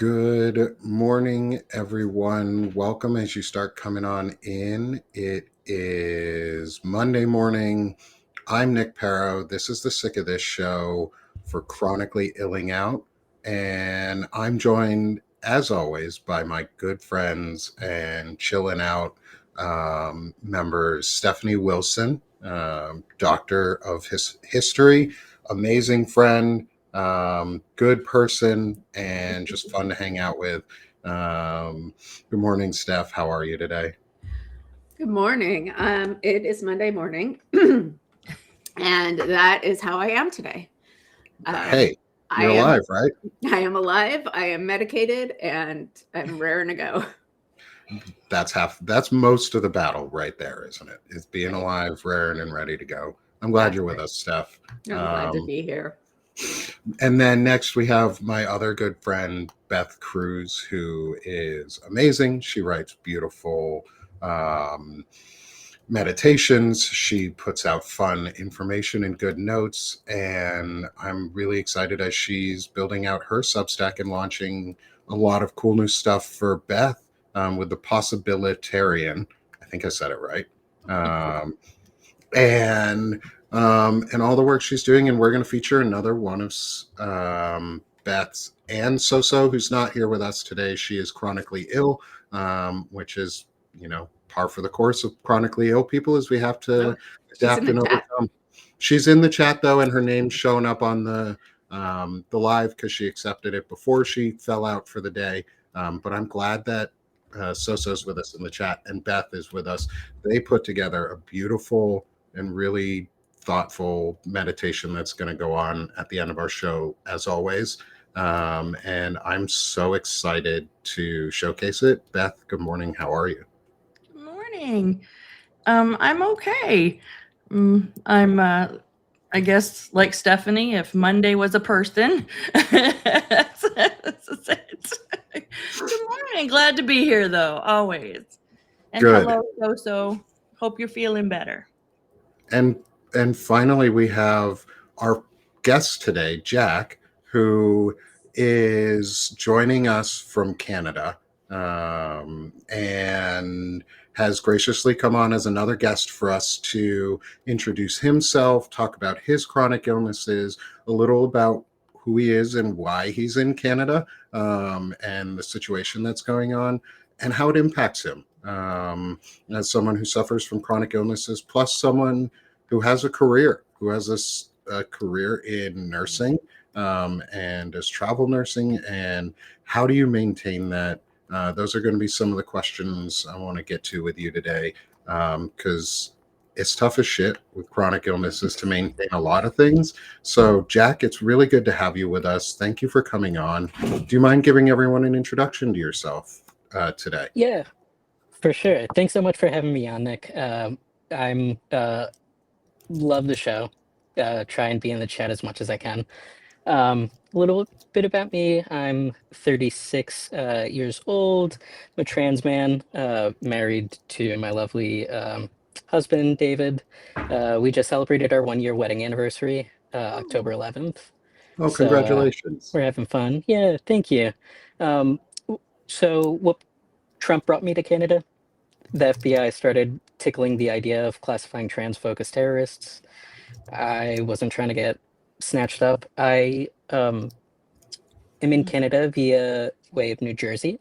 Good morning, everyone. Welcome as you start coming on in. It is Monday morning. I'm Nick Paro. This is the Sick of This show for Chronically Illing Out. And I'm joined, as always, by my good friends and chilling out members Stephanie Wilson, doctor of history, amazing friend, good person, and just fun to hang out with. Good morning, Steph. How are you today? Good morning. It is Monday morning, and that is how I am today. Hey, you're alive, right? I am alive. I am medicated, and I'm raring to go. That's most of the battle right there, isn't it? It's being alive, raring, and ready to go. I'm glad you're with us, Steph. I'm glad to be here. And then next we have my other good friend, Beth Cruz, who is amazing. She writes beautiful meditations. She puts out fun information and good notes. And I'm really excited as she's building out her Substack and launching a lot of cool new stuff for Beth with the Possibilitarian. I think I said it right. And all the work she's doing. And we're going to feature another one of Beth's and So, who's not here with us today. She is chronically ill, which is, par for the course of chronically ill people, is we have to adapt and overcome. She's in the chat though, and her name's showing up on the live because she accepted it before she fell out for the day. But I'm glad that So's with us in the chat and Beth is with us. They put together a beautiful and really thoughtful meditation that's going to go on at the end of our show, as always. And I'm so excited to showcase it. Beth, good morning. How are you? Good morning. I'm okay. I'm I guess like Stephanie, if Monday was a person. That's it. Good morning. Glad to be here though, always. And good. Hello, So. Hope you're feeling better. And finally we have our guest today, Jack, who is joining us from Canada, and has graciously come on as another guest for us to introduce himself, talk about his chronic illnesses, a little about who he is and why he's in Canada, and the situation that's going on and how it impacts him, as someone who suffers from chronic illnesses, plus someone who has a career, who has a career in nursing, and as travel nursing. And how do you maintain that? Those are going to be some of the questions I want to get to with you today, because it's tough as shit with chronic illnesses to maintain a lot of things. So, Jack, it's really good to have you with us. Thank you for coming on. Do you mind giving everyone an introduction to yourself today? Yeah, for sure. Thanks so much for having me on, Nick. I'm love the show. Try and be in the chat as much as I can. A little bit about me. I'm 36 years old. I'm a trans man, married to my lovely husband, David. We just celebrated our 1-year wedding anniversary, October 11th. Oh, congratulations. So, we're having fun. Yeah, thank you. So what Trump brought me to Canada, the FBI started tickling the idea of classifying trans folk as terrorists. I wasn't trying to get snatched up. I am in Canada via way of New Jersey.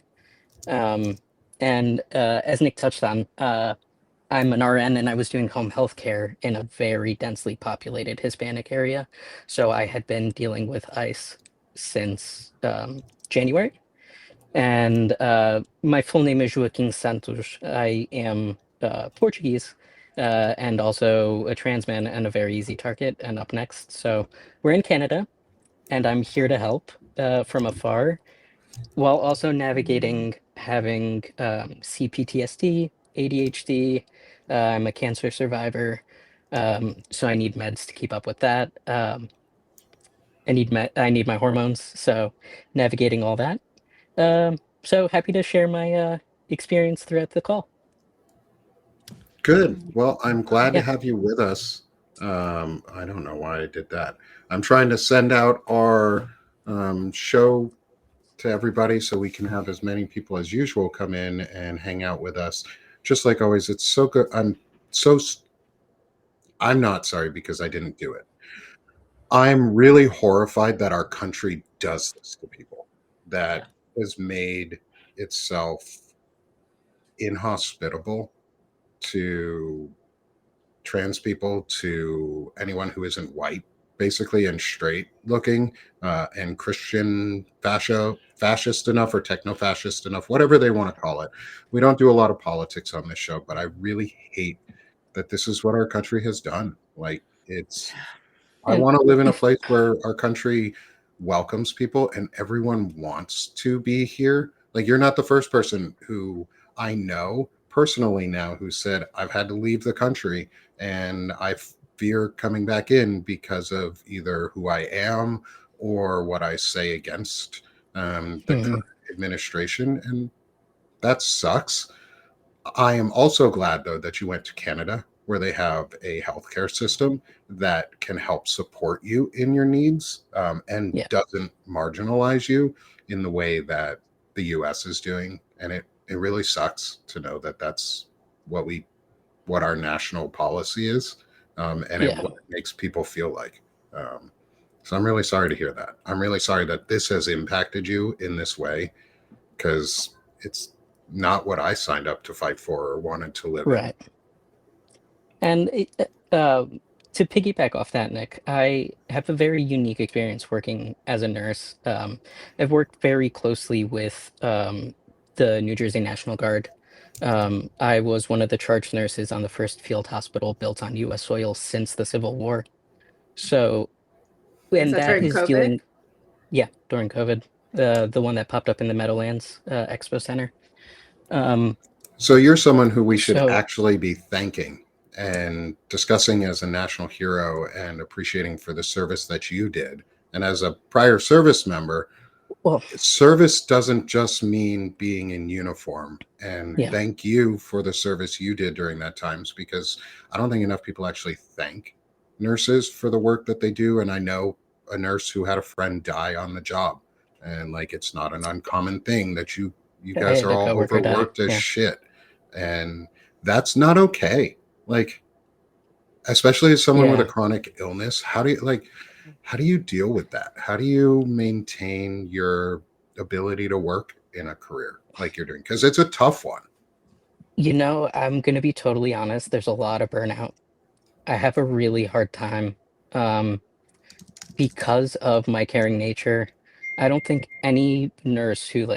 And as Nick touched on, I'm an RN and I was doing home health care in a very densely populated Hispanic area. So I had been dealing with ICE since January. And my full name is Joaquim Santos. I am Portuguese and also a trans man and a very easy target. And up next, so we're in Canada, and I'm here to help from afar, while also navigating having CPTSD, ADHD. I'm a cancer survivor, so I need meds to keep up with that. I need my hormones, so navigating all that. So happy to share my experience throughout the call. Good. Well, I'm glad to have you with us. I don't know why I did that. I'm trying to send out our show to everybody so we can have as many people as usual come in and hang out with us. Just like always, it's so good. I'm not sorry because I didn't do it. I'm really horrified that our country does this to people, that has made itself inhospitable to trans people, to anyone who isn't white, basically, and straight looking, and Christian fascist enough or techno fascist enough, whatever they want to call it. We don't do a lot of politics on this show, but I really hate that this is what our country has done. Like, I And want to live in a place where our country welcomes people and everyone wants to be here. Like, you're not the first person who I know personally now who said, I've had to leave the country and I fear coming back in because of either who I am or what I say against the current administration. And that sucks. I am also glad, though, that you went to Canada, where they have a healthcare system that can help support you in your needs, and Yeah. doesn't marginalize you in the way that the U.S. is doing. And it really sucks to know that that's what our national policy is, and Yeah. what it makes people feel like. So I'm really sorry to hear that. I'm really sorry that this has impacted you in this way, because it's not what I signed up to fight for or wanted to live in. Right. And to piggyback off that, Nick, I have a very unique experience working as a nurse. I've worked very closely with the New Jersey National Guard. I was one of the charge nurses on the first field hospital built on U.S. soil since the Civil War. So, Was and that that during is COVID? dealing, yeah, during COVID, the one that popped up in the Meadowlands Expo Center. So you're someone who we should So- actually be thanking and discussing as a national hero and appreciating for the service that you did. And as a prior service member, Well, service doesn't just mean being in uniform. And Yeah. thank you for the service you did during that times, because I don't think enough people actually thank nurses for the work that they do. And I know a nurse who had a friend die on the job, and like, it's not an uncommon thing that you I guys had are a all coworker die, overworked as yeah. shit, and that's not okay. Like, especially as someone with a Yeah. chronic illness, how do you deal with that? How do you maintain your ability to work in a career like you're doing? Because it's a tough one. I'm going to be totally honest. There's a lot of burnout. I have a really hard time because of my caring nature. I don't think any nurse who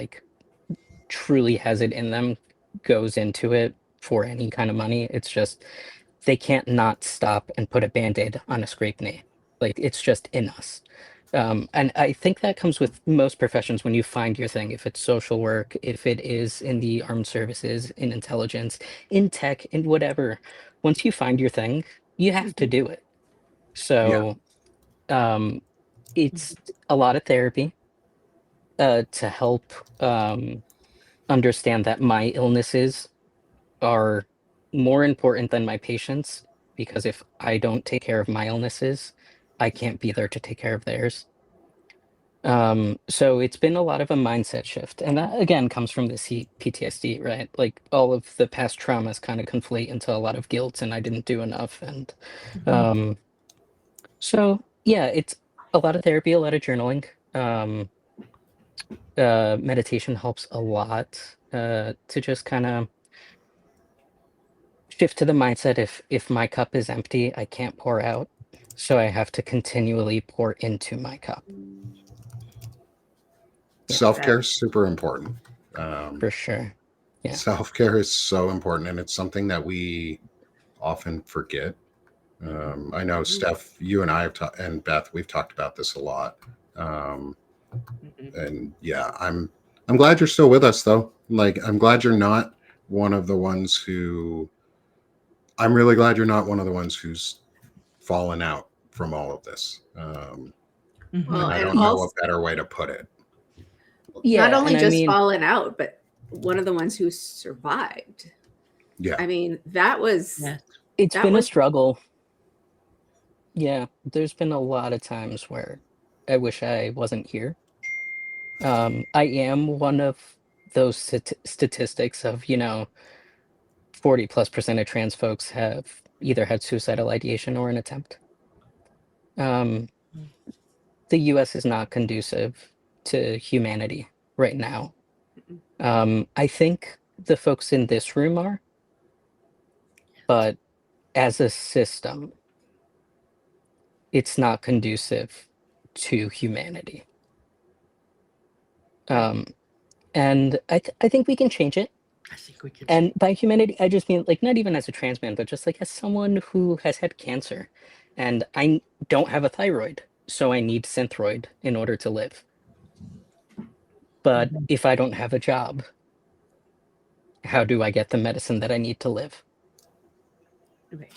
truly has it in them goes into it for any kind of money. It's just they can't not stop and put a band-aid on a scraped knee. Like, it's just in us. And I think that comes with most professions when you find your thing, if it's social work, if it is in the armed services, in intelligence, in tech, in whatever. Once you find your thing, you have to do it. So it's a lot of therapy to help understand that my illnesses are more important than my patients, because if I don't take care of my illnesses, I can't be there to take care of theirs. So it's been a lot of a mindset shift, and that again comes from this PTSD, right? Like, all of the past traumas kind of conflate into a lot of guilt, and I didn't do enough, and so yeah, it's a lot of therapy, a lot of journaling. Meditation helps a lot to just kind of shift to the mindset. If my cup is empty, I can't pour out, so I have to continually pour into my cup. Yeah. Self-care is super important. For sure. Yeah. Self-care is so important, and it's something that we often forget. I know, Steph, you and I and Beth, we've talked about this a lot. And yeah, I'm glad you're still with us, though. Like, I'm glad you're not one of the ones who. I'm really glad you're not one of the ones who's fallen out from all of this. Well, I and don't know also, a better way to put it. Yeah. not only and I just mean, fallen out, but one of the ones who survived. Yeah. I mean, that was Yeah. it's that been a was- struggle. Yeah, there's been a lot of times where I wish I wasn't here. I am one of those statistics of, 40+% of trans folks have either had suicidal ideation or an attempt. The US is not conducive to humanity right now. I think the folks in this room are, but as a system, it's not conducive to humanity. And I think we can change it. I think we could. And by humanity, I just mean like not even as a trans man, but just like as someone who has had cancer, and I don't have a thyroid, so I need Synthroid in order to live. But if I don't have a job, how do I get the medicine that I need to live? Right.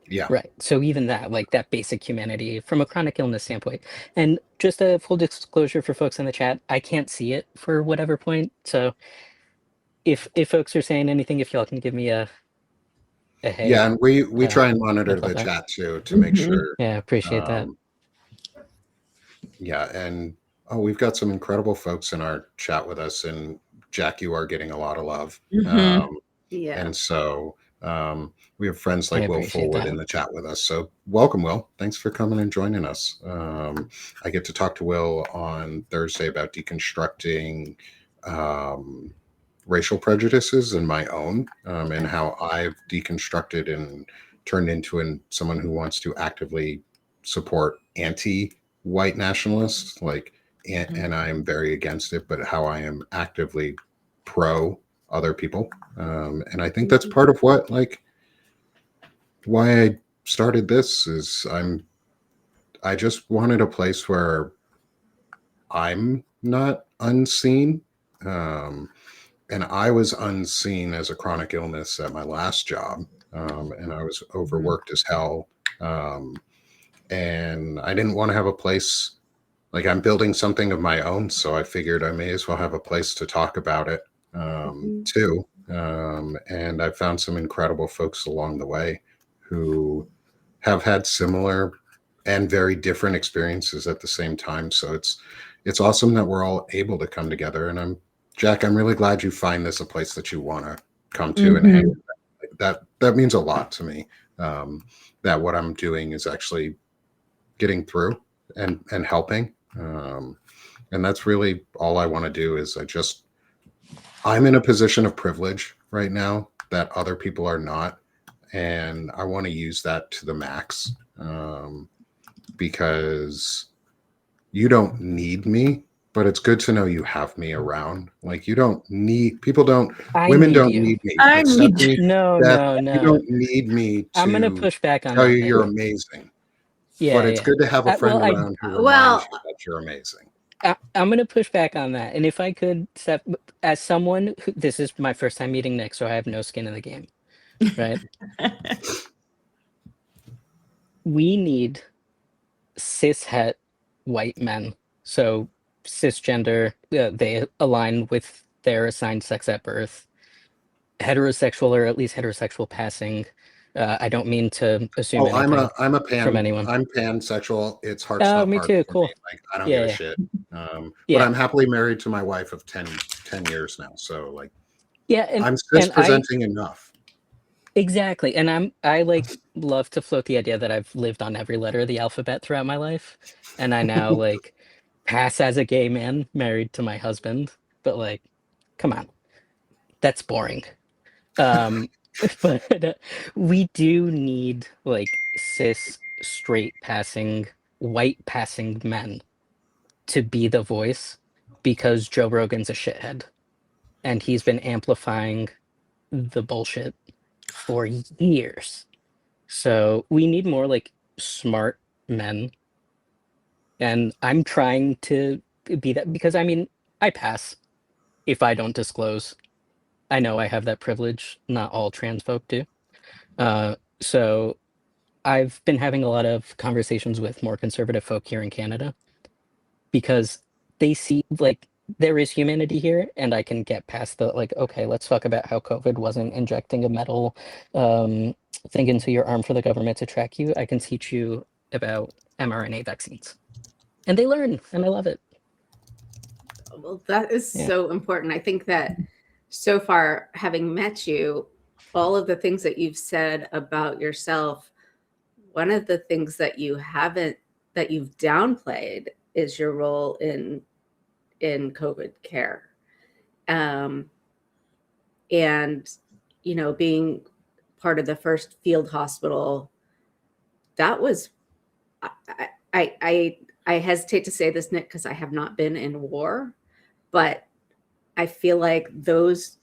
Yeah. Right. So even that, like that basic humanity from a chronic illness standpoint. And just a full disclosure for folks in the chat, I can't see it for whatever point. So if folks are saying anything, if y'all can give me a hey. Yeah, and we try and monitor I'd love the that. chat too to make sure. Yeah, appreciate that. Yeah, and we've got some incredible folks in our chat with us, and Jack, you are getting a lot of love. Yeah. And so we have friends I like Will appreciate Fullwood that. in the chat with us. So welcome, Will. Thanks for coming and joining us. I get to talk to Will on Thursday about deconstructing racial prejudices in my own, and how I've deconstructed and turned into someone who wants to actively support anti-white nationalists, like, and I am very against it, but how I am actively pro other people. And I think that's part of what, like, why I started this is I just wanted a place where I'm not unseen. And I was unseen as a chronic illness at my last job. And I was overworked as hell. And I didn't want to have a place, like, I'm building something of my own. So I figured I may as well have a place to talk about it too. And I found some incredible folks along the way who have had similar and very different experiences at the same time. So it's awesome that we're all able to come together. And Jack, I'm really glad you find this a place that you want to come to and hang. That means a lot to me. That what I'm doing is actually getting through and helping. And that's really all I want to do is I'm in a position of privilege right now that other people are not. And I want to use that to the max, because you don't need me, but it's good to know you have me around. Like, women don't need me. I But need Stephanie, No, Beth, no, you no. don't need me I'm gonna to push back on tell that. you you're amazing. Yeah, But it's yeah. good to have a friend Well, around who reminds you that you're amazing. I'm going to push back on that. And if I could, Steph, as someone who, this is my first time meeting Nick, so I have no skin in the game, right? We need cishet white men. So cisgender, they align with their assigned sex at birth. Heterosexual, or at least heterosexual passing. I don't mean to assume anything from anyone. I'm pansexual. It's heart stop Me heart too. for Cool. me. Like, I don't give a shit. But Yeah. I'm happily married to my wife of 10 years now. So, like, Yeah, and I'm cis presenting enough. Exactly. And I like love to float the idea that I've lived on every letter of the alphabet throughout my life. And I now like pass as a gay man married to my husband. But like, come on. That's boring. But we do need like cis straight passing white passing men to be the voice, because Joe Rogan's a shithead and he's been amplifying the bullshit for years. So we need more like smart men. And I'm trying to be that, because I mean, I pass if I don't disclose. I know I have that privilege. Not all trans folk do. So I've been having a lot of conversations with more conservative folk here in Canada, because they see like there is humanity here, and I can get past the like, okay, let's talk about how COVID wasn't injecting a metal thing into your arm for the government to track you. I can teach you about mRNA vaccines. And they learn, and I love it. Well, that is Yeah. so important. I think that so far, having met you, all of the things that you've said about yourself, one of the things that you've downplayed is your role in COVID care. And, being part of the first field hospital, that was, I hesitate to say this, Nick, because I have not been in war, but I feel like those,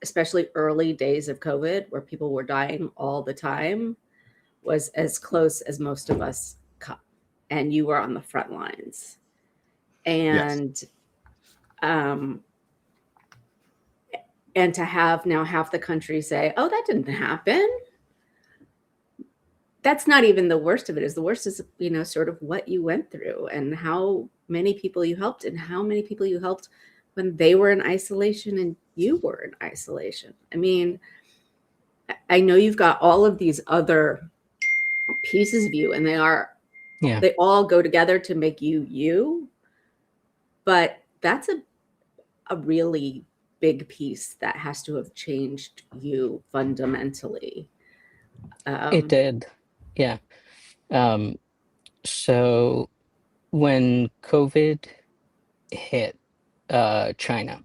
especially early days of COVID, where people were dying all the time, was as close as most of us come. And you were on the front lines. And and to have now half the country say, "Oh, that didn't happen." That's not even the worst of it. The worst is, sort of what you went through and how many people you helped and how many people you helped when they were in isolation and you were in isolation. I mean, I know you've got all of these other pieces of you, and they all go together to make you, but that's a really big piece that has to have changed you fundamentally. It did. Yeah. So when COVID hit China,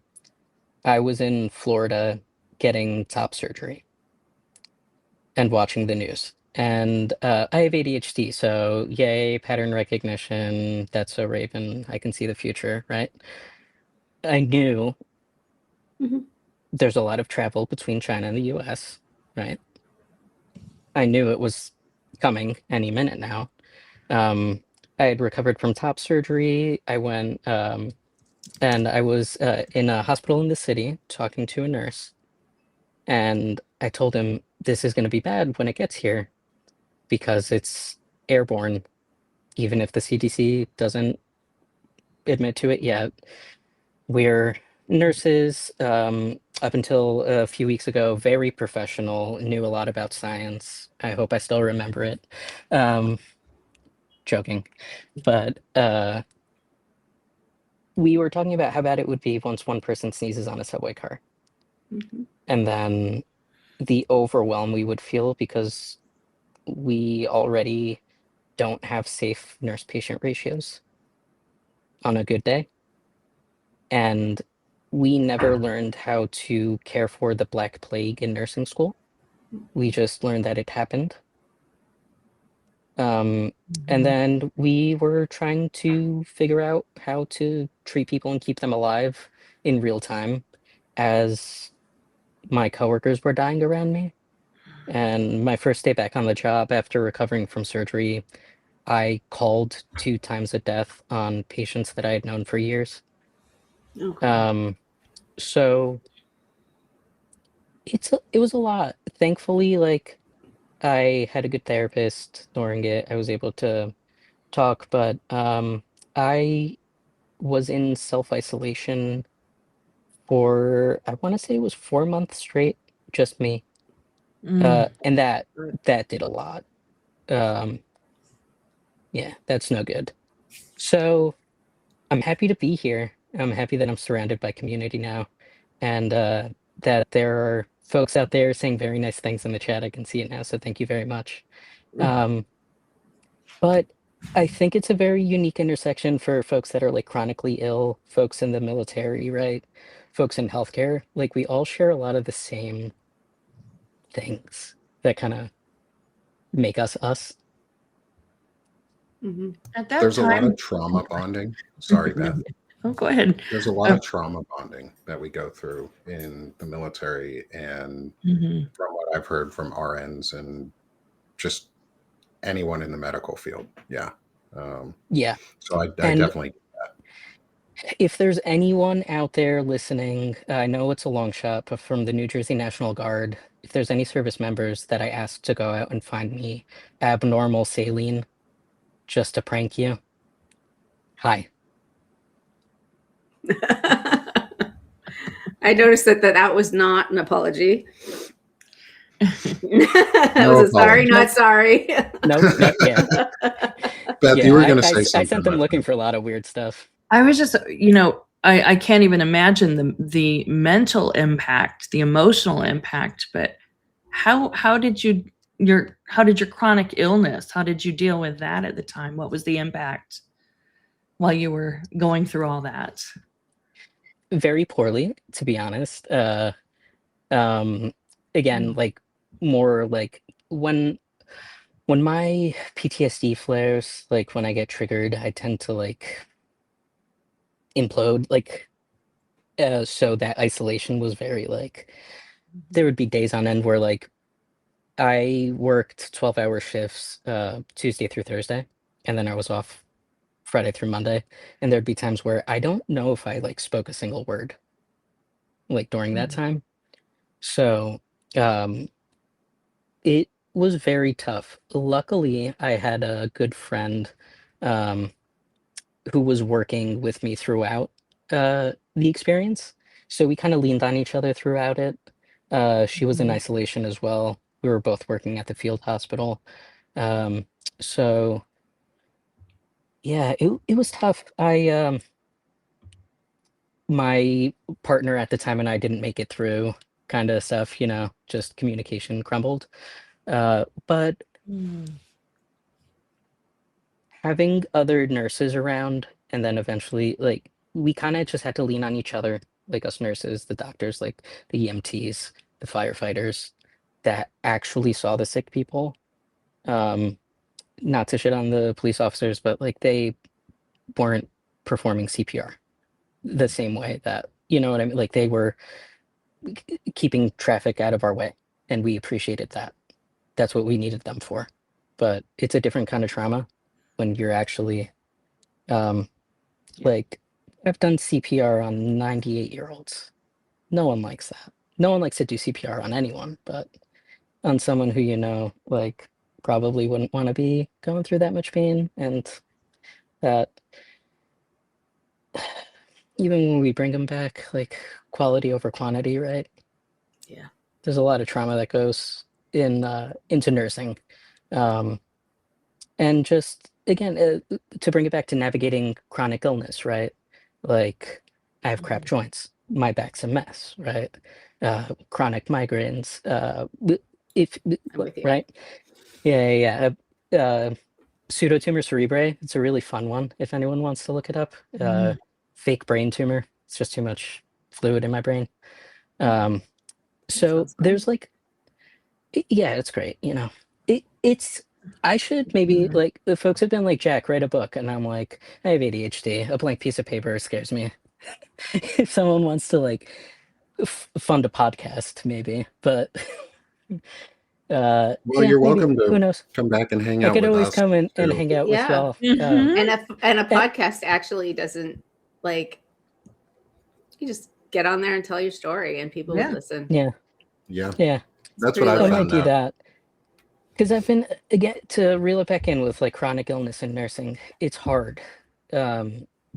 I was in Florida getting top surgery and watching the news. And I have ADHD, so yay, pattern recognition. That's so Raven. I can see the future, right? I knew there's a lot of travel between China and the US, right? I knew it was coming any minute now. I had recovered from top surgery. I went and I was in a hospital in the city talking to a nurse. And I told him, this is going to be bad when it gets here because it's airborne, even if the CDC doesn't admit to it yet. We're nurses, up until a few weeks ago, very professional, knew a lot about science. I hope I still remember it. Joking. But we were talking about how bad it would be once one person sneezes on a subway car. And then the overwhelm we would feel because we already don't have safe nurse-patient ratios on a good day. And we never learned how to care for the Black Plague in nursing school. We just learned that it happened. And then we were trying to figure out how to treat people and keep them alive in real time as my coworkers were dying around me. And my first day back on the job after recovering from surgery, I called 2 times a death on patients that I had known for years. Okay. So it was a lot. Thankfully, like, I had a good therapist during it. I was able to talk, but I was in self-isolation for, I want to say it was 4 months straight, just me. And that did a lot. Yeah, that's no good. So I'm happy to be here. I'm happy that I'm surrounded by community now, and that there are folks out there saying very nice things in the chat. I can see it now, so thank you very much. But I think it's a very unique intersection for folks that are like chronically ill, folks in the military, right? Folks in healthcare. Like, we all share a lot of the same things that kind of make us us. At that There's a lot time, of trauma bonding. Sorry, Beth. oh, go ahead. There's a lot of trauma bonding that we go through in the military, and from what I've heard from RNs and just anyone in the medical field. Yeah. Yeah. So I And definitely. if there's anyone out there listening, I know it's a long shot, but from the New Jersey National Guard, if there's any service members that I asked to go out and find me abnormal saline just to prank you, hi. I noticed that was not an apology. That was a sorry, not sorry. Nope. Yeah. Beth, Yeah, you were going to say something. I sent them looking for a lot of weird stuff. I was just, I can't even imagine the mental impact, the emotional impact. But how did your chronic illness, how did you deal with that at the time? What was the impact while you were going through all that? Very poorly, to be honest. Again, like more like when my PTSD flares, like when I get triggered, I tend to like implode. Like, so that isolation was very like, there would be days on end where like I worked 12-hour shifts Tuesday through Thursday, and then I was off Friday through Monday. And there'd be times where I don't know if I like spoke a single word like during that time. So it was very tough. Luckily, I had a good friend who was working with me throughout the experience. So we kind of leaned on each other throughout it. She was in isolation as well. We were both working at the field hospital. So yeah, it was tough. My partner at the time and I didn't make it through, kind of stuff, just communication crumbled. But having other nurses around, and then eventually, like, we kind of just had to lean on each other, like us nurses, the doctors, like the EMTs, the firefighters that actually saw the sick people. Not to shit on the police officers, but like they weren't performing CPR the same way that, you know what I mean? Like they were keeping traffic out of our way, and we appreciated that. That's what we needed them for. But it's a different kind of trauma when you're actually like, I've done CPR on 98-year-olds. No one likes that. No one likes to do CPR on anyone, but on someone who like probably wouldn't want to be going through that much pain. And that even when we bring them back, like quality over quantity, right? Yeah. There's a lot of trauma that goes into nursing. And just again, to bring it back to navigating chronic illness, right? Like I have crap joints, my back's a mess, right? Chronic migraines, if I'm with you. right? Yeah. Pseudotumor cerebrae, it's a really fun one if anyone wants to look it up. Fake brain tumor, it's just too much fluid in my brain. So Sounds fun. there's like, yeah, it's great. It's I should maybe like, the folks have been like, Jack, write a book, and I'm like, I have ADHD. A blank piece of paper scares me. If someone wants to like fund a podcast, maybe, but Well, yeah, you're maybe, welcome who to knows? come back and hang I out could with always us come in and too. hang out with Yeah. y'all. And a podcast actually doesn't, like, you just get on there and tell your story and people would listen. Yeah, Yeah, that's what pretty I I lit. might found do out. that. Because I've been, again, to reel it back in with like chronic illness and nursing, it's hard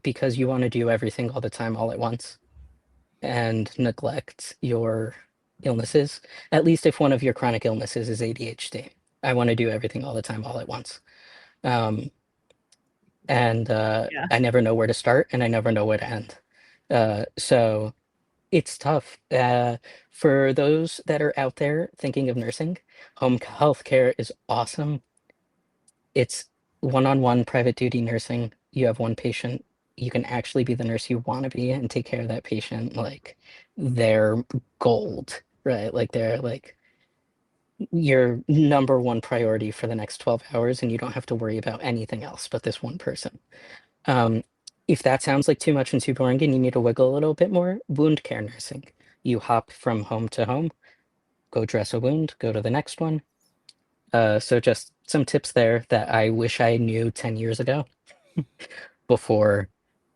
because you want to do everything all the time, all at once, and neglect your illnesses. At least if one of your chronic illnesses is ADHD, I want to do everything all the time, all at once. And I never know where to start, and I never know where to end. So it's tough. For those that are out there thinking of nursing, home health care is awesome. It's one-on-one private duty nursing. You have one patient. You can actually be the nurse you want to be and take care of that patient like they're gold, right? Like they're like your number one priority for the next 12 hours, and you don't have to worry about anything else but this one person. If that sounds like too much and too boring and you need to wiggle a little bit more, wound care nursing. You hop from home to home, go dress a wound, go to the next one. So just some tips there that I wish I knew 10 years ago before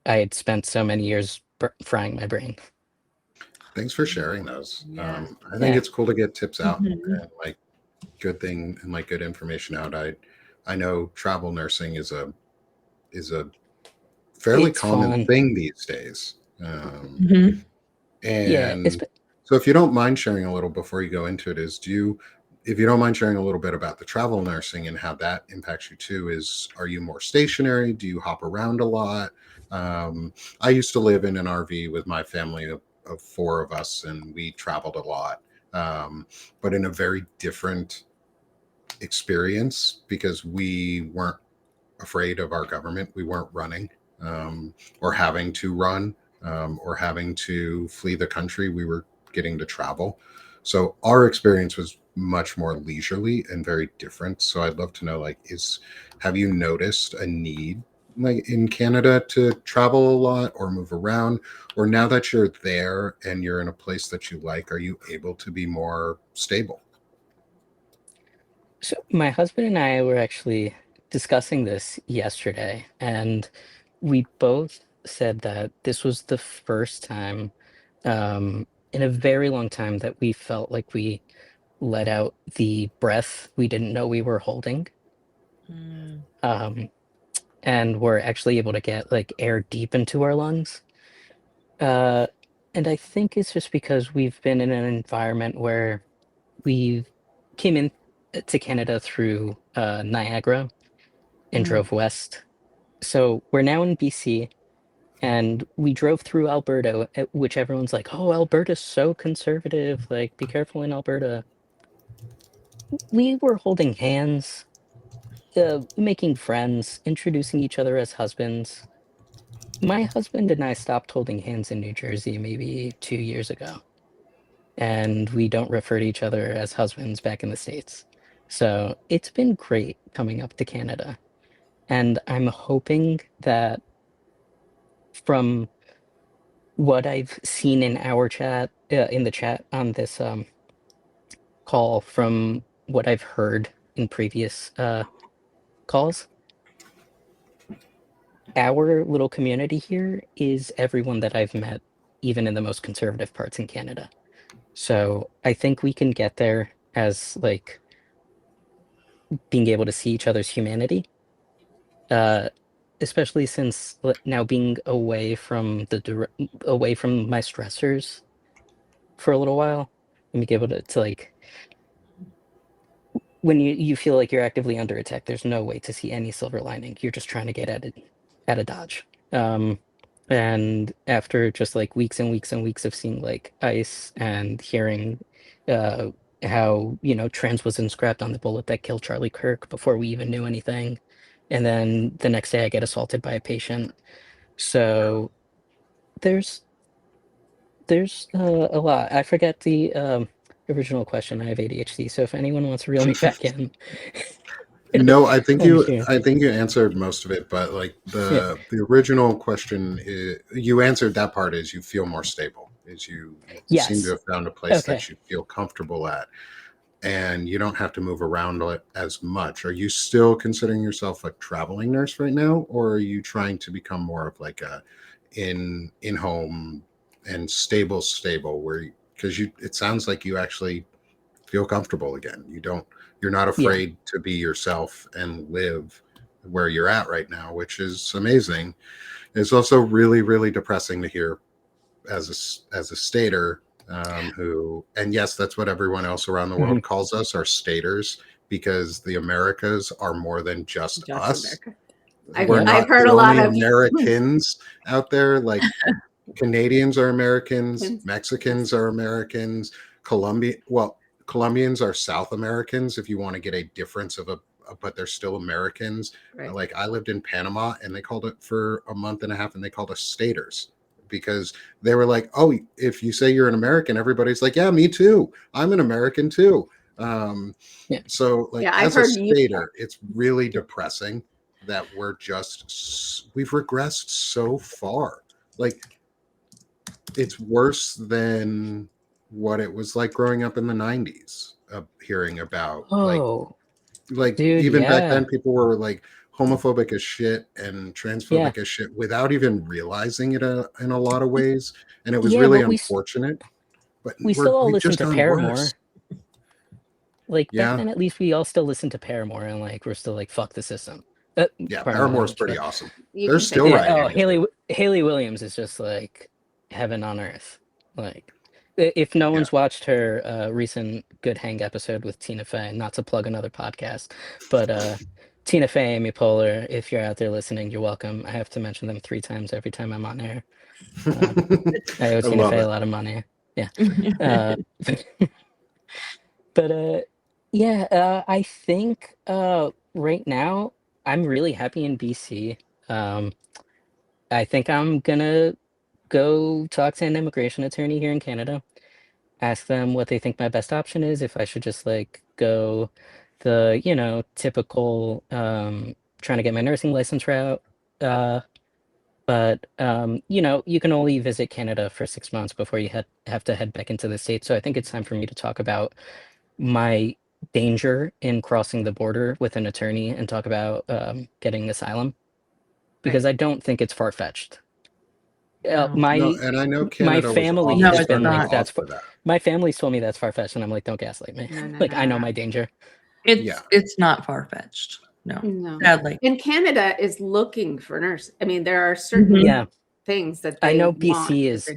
I had spent so many years frying my brain. Thanks for sharing those. Yeah. I think Yeah. it's cool to get tips out and like good thing and like good information out. I know travel nursing is a fairly It's common fun. thing these days. Yeah, And so if you don't mind sharing a little before you go into it, is do if you don't mind sharing a little bit about the travel nursing and how that impacts you too, are you more stationary? Do you hop around a lot? I used to live in an RV with my family of four of us, and we traveled a lot, but in a very different experience because we weren't afraid of our government. We weren't running or having to run or having to flee the country. We were getting to travel. So our experience was much more leisurely and very different. So I'd love to know, like, have you noticed a need like in Canada to travel a lot or move around? Or now that you're there and you're in a place that you like, are you able to be more stable? So my husband and I were actually discussing this yesterday, and we both said that this was the first time in a very long time that we felt like we let out the breath we didn't know we were holding. Mm. And we're actually able to get like air deep into our lungs. Uh, and I think it's just because we've been in an environment where we came in to Canada through Niagara and Mm. drove west. So we're now in BC, and we drove through Alberta, which everyone's like, "Oh, Alberta's so conservative. Like, be careful in Alberta." We were holding hands, making friends, introducing each other as husbands. My husband and I stopped holding hands in New Jersey maybe 2 years ago, and we don't refer to each other as husbands back in the States. So it's been great coming up to Canada. And I'm hoping that from what I've seen in our chat, in the chat on this call, from what I've heard in previous calls, our little community here is everyone that I've met, even in the most conservative parts in Canada. So I think we can get there as like being able to see each other's humanity, uh, especially since now being away from away from my stressors for a little while, and be able to like when you feel like you're actively under attack, there's no way to see any silver lining. You're just trying to get at a dodge. And after just like weeks and weeks and weeks of seeing like ice and hearing uh, how trans was inscribed on the bullet that killed Charlie Kirk before we even knew anything, and then the next day I get assaulted by a patient. So there's a lot. I forget the original question. I have ADHD, so if anyone wants to reel me back in, No, I'm sure. I think you answered most of it, but like Yeah. the original question is, you answered that part is you feel more stable, is you seem to Yes. have found a place Okay. that you feel comfortable at, and you don't have to move around as much. Are you still considering yourself a traveling nurse right now, or are you trying to become more of like a in home and stable where because you it sounds like you actually feel comfortable again. You're not Yeah. afraid to be yourself and live where you're at right now, which is amazing. It's also really, really depressing to hear as a stater who, and yes, that's what everyone else around the Mhm. world calls us, are staters, because the Americas are more than just Just us. America. We're Yep. I've not heard the a lot only of Americans out there. Like Canadians are Americans, Yes. Mexicans are Americans, Colombians are South Americans if you want to get a difference of but they're still Americans. right. Like I lived in Panama and they called it for a month and a half and they called us staters because they were like, "Oh, if you say you're an American, everybody's like, yeah, me too. I'm an American too." Yeah. So like Yeah, I've as a heard you. stater, it's really depressing that we've regressed so far. Like it's worse than what it was like growing up in the 90s, hearing about Oh, like dude. even back then Yeah. people were like homophobic as shit and Yeah. transphobic as shit without even realizing it in a lot of ways, and it was Yeah. really But unfortunate, but we still all we've listen just to gone Paramore. worse. Like back Yeah, then, at least we all still listened to Paramore, and like we're still like fuck the system. yeah, Pardon my Paramore is language, pretty but awesome. You They're can say still yeah. that. writing Oh, music. Haley Williams is just like heaven on earth. Like If no one's watched her recent Good Hang episode with Tina Fey, not to plug another podcast, but Tina Fey, Amy Poehler, if you're out there listening, you're welcome. I have to mention them 3 times every time I'm on air. I owe I Tina love Fey it. a lot of money. Yeah. But yeah, I think right now I'm really happy in BC. I think I'm gonna go talk to an immigration attorney here in Canada, ask them what they think my best option is, if I should just like go the, typical trying to get my nursing license route. Uh, but you can only visit Canada for 6 months before you have to head back into the States. So I think it's time for me to talk about my danger in crossing the border with an attorney and talk about getting asylum because I don't think it's far-fetched. No. No, My and I know my Canada was family No, has it's been starting to like, not. offer that. my family's told me that's far-fetched, and I'm like, don't gaslight me. No, no, Like, no, I know no. my danger. Yeah. It's not far fetched. No, No. sadly. And Canada is looking for nurses. I mean, there are certain Yeah, things that I they know want. BC is.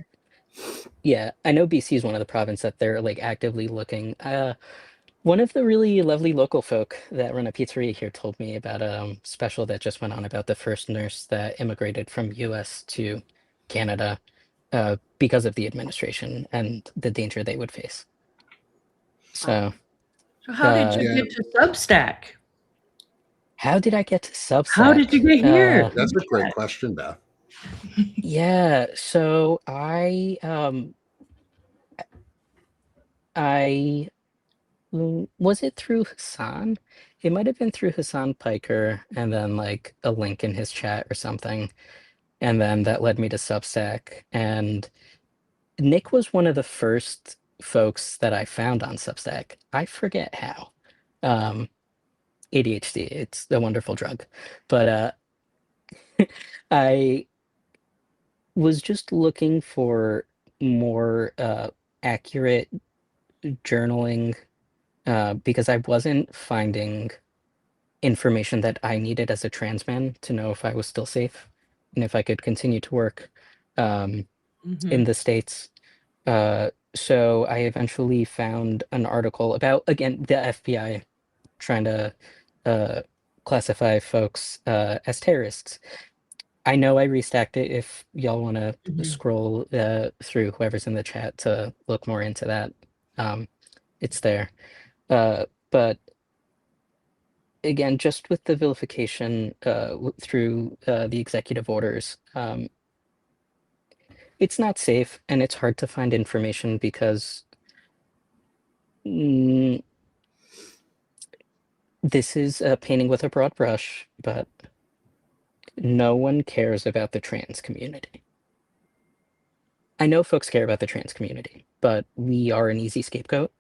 Yeah, I know BC is one of the provinces that they're like actively looking. One of the really lovely local folk that run a pizzeria here told me about a special that just went on about the first nurse that immigrated from US to Canada because of the administration and the danger they would face. So, So how did you Yeah. get to Substack? how did I get to Substack? How did you get here? That's a great question, Beth. Yeah, so I was it through Hassan? It might have been through Hassan Piker and then like a link in his chat or something. And then that led me to Substack. And Nick was one of the first folks that I found on Substack. I forget how. ADHD, it's a wonderful drug. But I was just looking for more accurate journaling because I wasn't finding information that I needed as a trans man to know if I was still safe and if I could continue to work in the States. So I eventually found an article about, again, the FBI trying to classify folks as terrorists. I know I restacked it if y'all want to scroll through whoever's in the chat to look more into that. It's there. But again, just with the vilification through the executive orders, it's not safe and it's hard to find information because this is painting with a broad brush, but no one cares about the trans community. I know folks care about the trans community, but we are an easy scapegoat,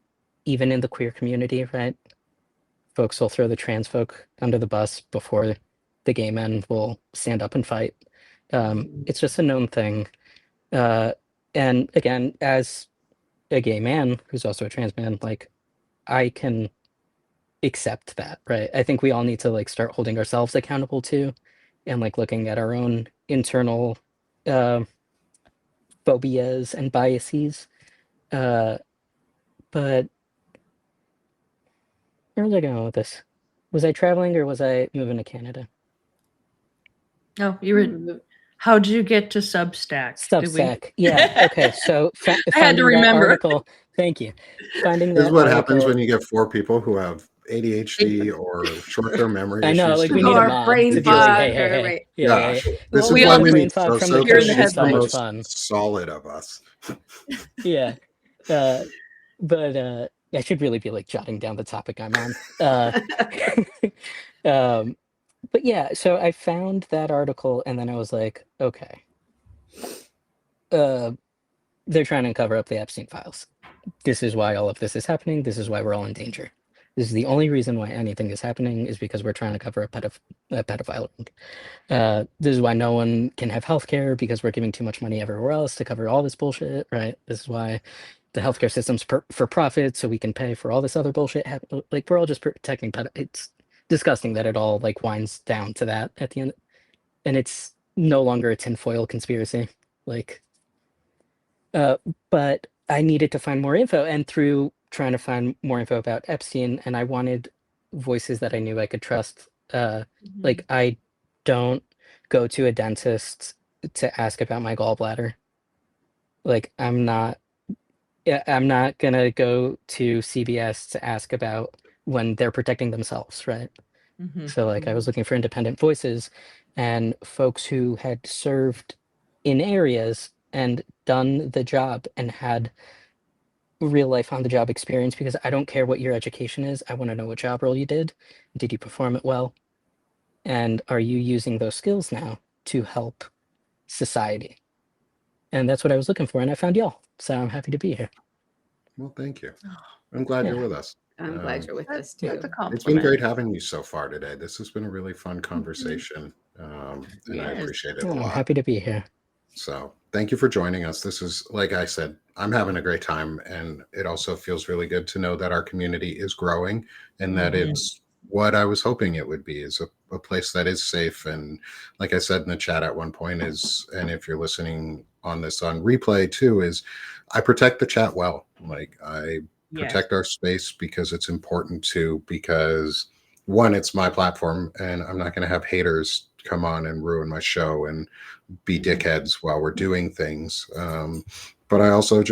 even in the queer community, right? Folks will throw the trans folk under the bus before the gay men will stand up and fight. It's just a known thing. And again, as a gay man who's also a trans man, like I can accept that, right? I think we all need to like start holding ourselves accountable too, and like looking at our own internal phobias and biases. But where was I going with this? Was I traveling or was I moving to Canada? No, you were. How did you get to Substack? Substack. Yeah. Okay. So I had to remember. article. Thank you. Finding This is that what article, happens when you get 4 people who have ADHD or short-term memory I issues. know, like we need a Or mod brain to be like, hey, fog, hey, hey. right. Yeah. This Well, is we why all we brain need fog from so the Here in the code. It's so the headlines. much most fun. solid of us. Yeah. But I should really be like jotting down the topic I'm on. But yeah, so I found that article and then I was like, okay. They're trying to cover up the Epstein files. This is why all of this is happening. This is why we're all in danger. This is the only reason why anything is happening is because we're trying to cover a pedophile ring. This is why no one can have healthcare because we're giving too much money everywhere else to cover all this bullshit, right? This is why the healthcare system's for profit, so we can pay for all this other bullshit. Like we're all just protecting it's disgusting that it all like winds down to that at the end, and it's no longer a tinfoil conspiracy. Like, but I needed to find more info, and through trying to find more info about Epstein, and I wanted voices that I knew I could trust. Like I don't go to a dentist to ask about my gallbladder. Like I'm not gonna go to CBS to ask about when they're protecting themselves, right? So like I was looking for independent voices and folks who had served in areas and done the job and had real life on the job experience, because I don't care what your education is. I want to know what job role you did. Did you perform it well? And are you using those skills now to help society? And that's what I was looking for, and I found y'all. So I'm happy to be here. Well, thank you. I'm glad Yeah. you're with us. I'm glad you're with us too. That's a compliment. It's been great having you so far today. This has been a really fun conversation, and I Yes. appreciate it a Yeah, I'm lot. happy to be here. So thank you for joining us. This is, like I said, I'm having a great time, and it also feels really good to know that our community is growing and that it's what I was hoping it would be, is a place that is safe. And like I said in the chat at one point is, and if you're listening on this on replay too, is I protect the chat well. Like I protect our space because it's important to, because one, it's my platform and I'm not going to have haters come on and ruin my show and be dickheads while we're doing things. But I also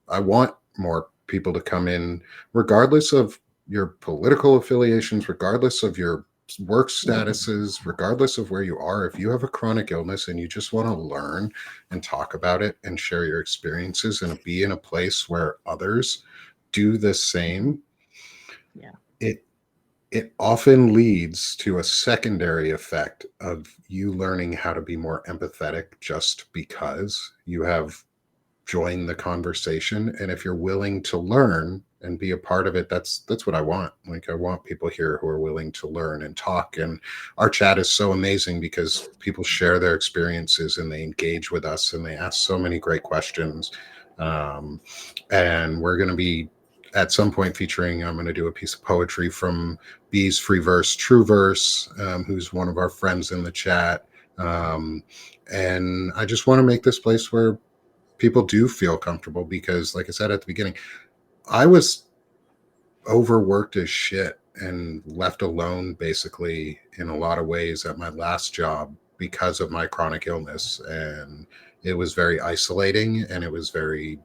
I want more people to come in, regardless of your political affiliations, regardless of your work statuses, regardless of where you are. If you have a chronic illness and you just want to learn and talk about it and share your experiences and be in a place where others do the same, it often leads to a secondary effect of you learning how to be more empathetic just because you have joined the conversation. And if you're willing to learn and be a part of it, that's what I want. Like I want people here who are willing to learn and talk. And our chat is so amazing because people share their experiences and they engage with us and they ask so many great questions. And we're going to be at some point featuring, I'm going to do a piece of poetry from B's Free Verse, True Verse, who's one of our friends in the chat. And I just want to make this place where people do feel comfortable, because like I said at the beginning, I was overworked as shit and left alone basically in a lot of ways at my last job because of my chronic illness. And it was very isolating and it was very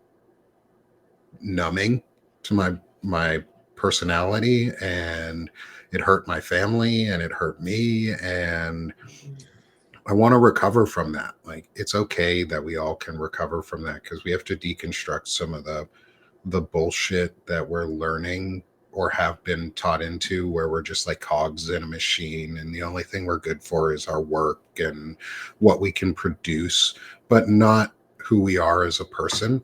numbing to my personality, and it hurt my family and it hurt me, and I want to recover from that. Like it's okay that we all can recover from that, because we have to deconstruct some of the bullshit that we're learning or have been taught into, where we're just like cogs in a machine and the only thing we're good for is our work and what we can produce, but not who we are as a person.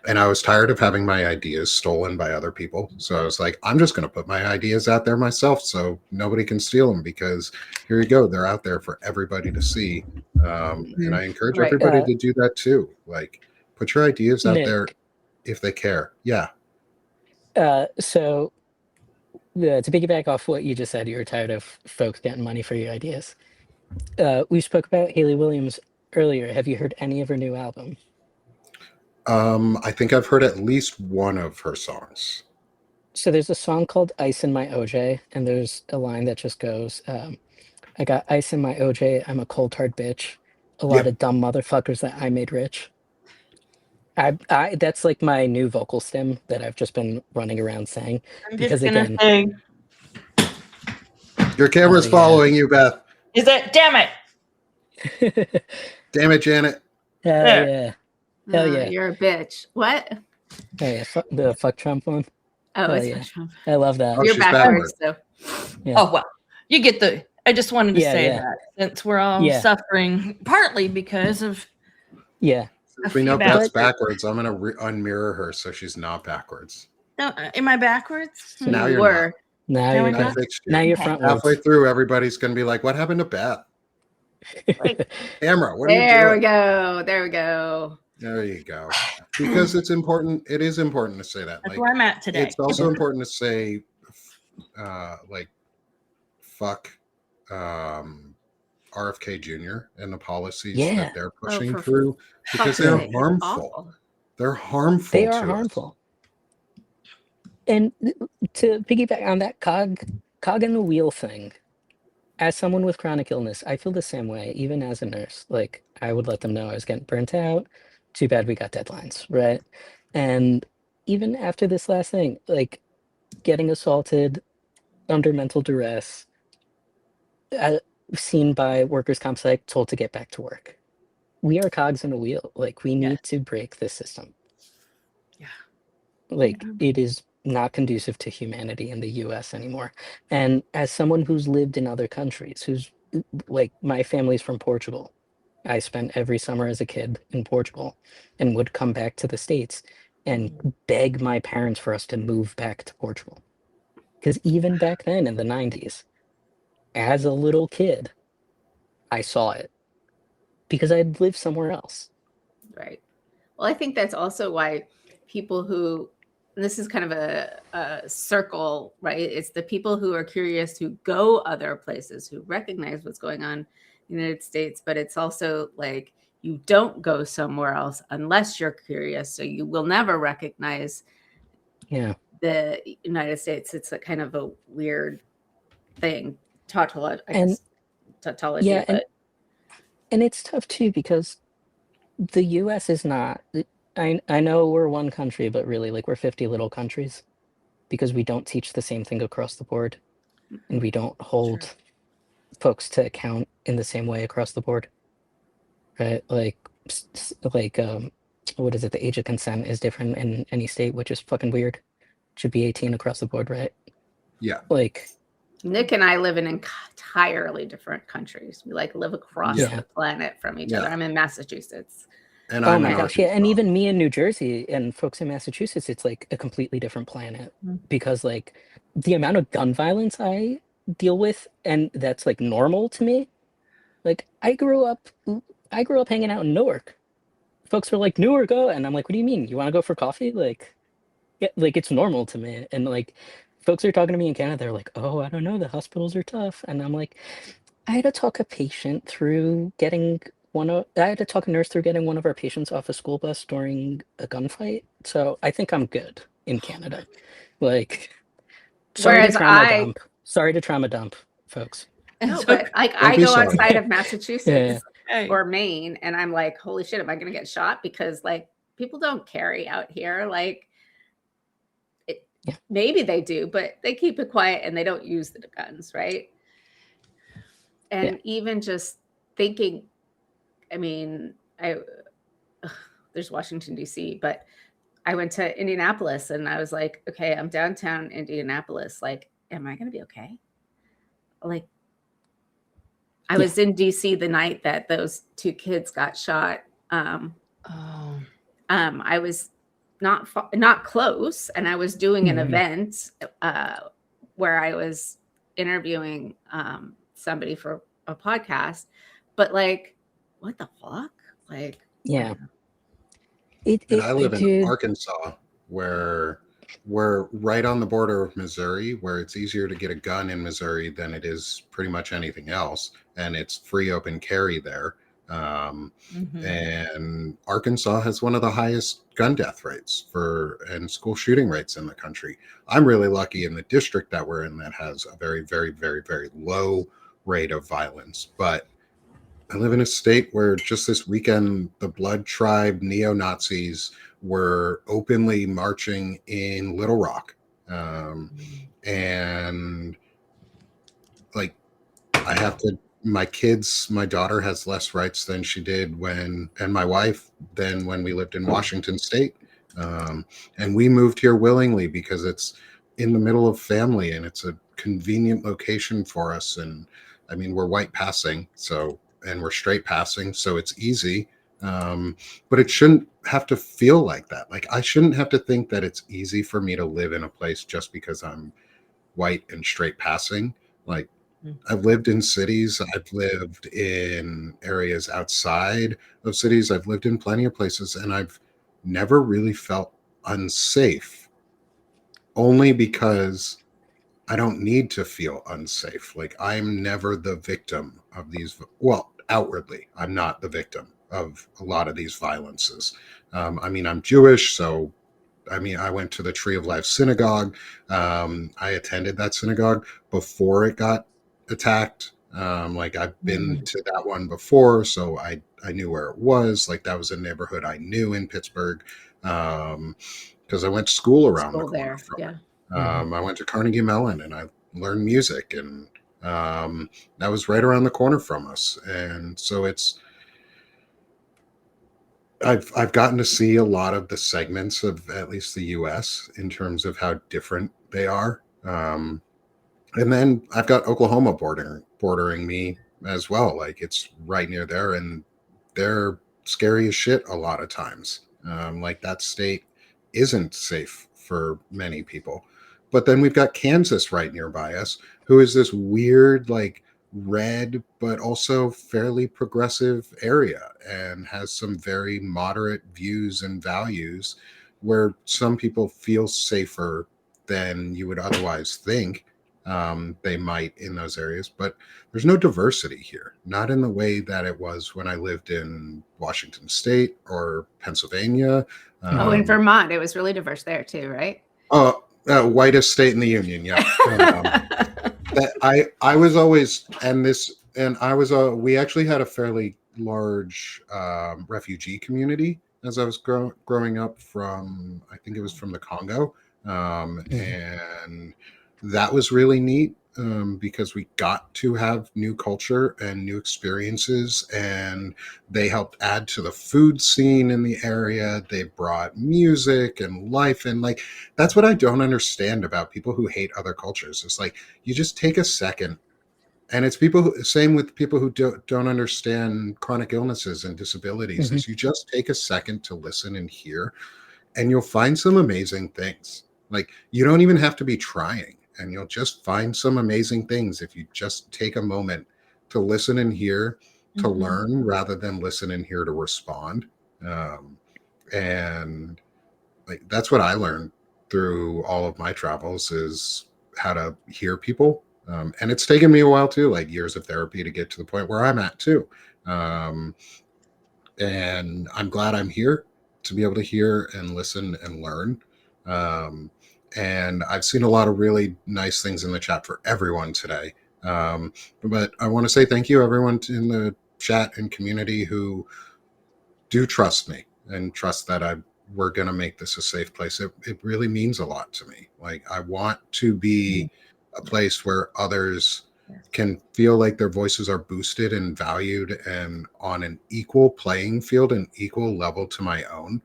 And I was tired of having my ideas stolen by other people. So I was like, I'm just going to put my ideas out there myself so nobody can steal them, because here you go. They're out there for everybody to see. And I encourage everybody to do that too. Like put your ideas out there if they care. Yeah. So to piggyback off what you just said, you were tired of folks getting money for your ideas. We spoke about Hayley Williams earlier. Have you heard any of her new album? I think I've heard at least one of her songs. So there's a song called Ice in My OJ, and there's a line that just goes, I got ice in my OJ, I'm a cold hard bitch. A lot of dumb motherfuckers that I made rich. I that's like my new vocal stem that I've just been running around saying. I'm Because just gonna say, your camera's following you, Beth. Is it? Damn it! Damn it, Janet. Hell There. yeah. Hell yeah. You're a bitch. What? Oh yeah, the fuck Trump one. Oh, Hell it's yeah. fuck Trump. I love that. You're backwards though. Yeah. Oh well, you get the. I just wanted to say that since we're all suffering partly because of. Yeah. If we know Beth's backwards, I'm gonna unmirror her so she's not backwards. No, am I backwards? So now you're not. Now you're not. Now you're front. Halfway through, everybody's gonna be like, "What happened to Beth?" Camera. What are you doing? There we go. There we go. There you go. Because it's important. It is important to say that. That's where I'm at today. It's also important to say, like, fuck RFK Jr. and the policies that they're pushing through, because they're harmful. They're harmful They are to us. harmful. And to piggyback on that cog in the wheel thing, as someone with chronic illness, I feel the same way, even as a nurse. Like, I would let them know I was getting burnt out. Too bad we got deadlines, right? And even after this last thing, like getting assaulted under mental duress, uh, seen by workers' comp psych, told to get back to work. We are cogs in a wheel. Like, we need to break this system. Yeah. Like, it is not conducive to humanity in the US anymore. And as someone who's lived in other countries, who's like, my family's from Portugal. I spent every summer as a kid in Portugal and would come back to the States and beg my parents for us to move back to Portugal. Because even back then in the 90s, as a little kid, I saw it because I'd lived somewhere else. Right. Well, I think that's also why people who, and this is kind of a circle, right? It's the people who are curious who go other places, who recognize what's going on in the United States, but it's also like you don't go somewhere else unless you're curious. So you will never recognize the United States. It's a kind of a weird thing, tautology, I guess, tautology. Yeah, but and it's tough too because the US is not, I know we're one country, but really, like, we're 50 little countries because we don't teach the same thing across the board and we don't hold folks to account in the same way across the board, right? Like what is it, the age of consent is different in any state, which is fucking weird. Should be 18 across the board, right? Yeah. Like, Nick and I live in entirely different countries. We like live across the planet from each other. I'm in Massachusetts. And oh my gosh, yeah. And even me in New Jersey and folks in Massachusetts, it's like a completely different planet because like the amount of gun violence I deal with, and that's like normal to me. Like, I grew up hanging out in Newark. Folks were like, Newark, oh, and I'm like, what do you mean? You want to go for coffee? Like, yeah, like it's normal to me. And like, folks are talking to me in Canada, they're like, oh, I don't know, the hospitals are tough. And I'm like, I had to talk a patient through getting I had to talk a nurse through getting one of our patients off a school bus during a gunfight. So I think I'm good in Canada. Like, sorry to trauma dump, folks. No, but like I go outside of Massachusetts Yeah. or Maine, and I'm like, holy shit, am I going to get shot? Because like people don't carry out here. Like, maybe they do, but they keep it quiet and they don't use the guns, right? And even just thinking, I mean, there's Washington, D.C., but I went to Indianapolis and I was like, okay, I'm downtown Indianapolis. Like, am I going to be okay? Like, I was in D.C. the night that those two kids got shot. I was not close, and I was doing an event where I was interviewing somebody for a podcast. But like, what the fuck? Like, and I live in Arkansas, where we're right on the border of Missouri, where it's easier to get a gun in Missouri than it is pretty much anything else, and it's free open carry there. And Arkansas has one of the highest gun death rates and school shooting rates in the country. I'm really lucky in the district that we're in that has a very, very, very, very low rate of violence. But I live in a state where just this weekend, the Blood Tribe neo-Nazis were openly marching in Little Rock. And like, I have to, my daughter has less rights than she did and my wife than when we lived in Washington State. And we moved here willingly because it's in the middle of family and it's a convenient location for us. And I mean, we're white passing, and we're straight passing, so it's easy. But it shouldn't have to feel like that. Like, I shouldn't have to think that it's easy for me to live in a place just because I'm white and straight passing. Like, I've lived in cities, I've lived in areas outside of cities, I've lived in plenty of places, and I've never really felt unsafe, only because I don't need to feel unsafe. Like, I'm never the victim of these. Well, outwardly, I'm not the victim. of a lot of these violences. I mean, I'm Jewish, so I mean, I went to the Tree of Life synagogue. I attended that synagogue before it got attacked. Like I've been to that one before, so I knew where it was. Like that was a neighborhood I knew in Pittsburgh, because I went to school around the School corner there, from yeah. it. I went to Carnegie Mellon and I learned music, and that was right around the corner from us. And so I've gotten to see a lot of the segments of at least the U.S. in terms of how different they are. And then I've got Oklahoma bordering me as well. Like it's right near there, and they're scary as shit a lot of times. Like that state isn't safe for many people. But then we've got Kansas right nearby us, who is this weird, like red, but also fairly progressive area and has some very moderate views and values where some people feel safer than you would otherwise think they might in those areas. But there's no diversity here, not in the way that it was when I lived in Washington State or Pennsylvania. Oh, in Vermont, it was really diverse there too, right? Whitest state in the union, yeah. I was always, we actually had a fairly large refugee community as I was growing up from, I think it was from the Congo, and that was really neat because we got to have new culture and new experiences, and they helped add to the food scene in the area. They brought music and life, and like that's what I don't understand about people who hate other cultures. It's like you just take a second, and it's same with people who don't understand chronic illnesses and disabilities. Is you just take a second to listen and hear, and you'll find some amazing things. Like you don't even have to be trying, and you'll just find some amazing things if you just take a moment to listen and hear, to learn rather than listen and hear to respond. And like that's what I learned through all of my travels, is how to hear people. And it's taken me a while too, like years of therapy to get to the point where I'm at too. And I'm glad I'm here to be able to hear and listen and learn. And I've seen a lot of really nice things in the chat for everyone today. But I want to say thank you, everyone in the chat and community who do trust me and trust that we're going to make this a safe place. It really means a lot to me. Like I want to be a place where others can feel like their voices are boosted and valued and on an equal playing field and equal level to my own,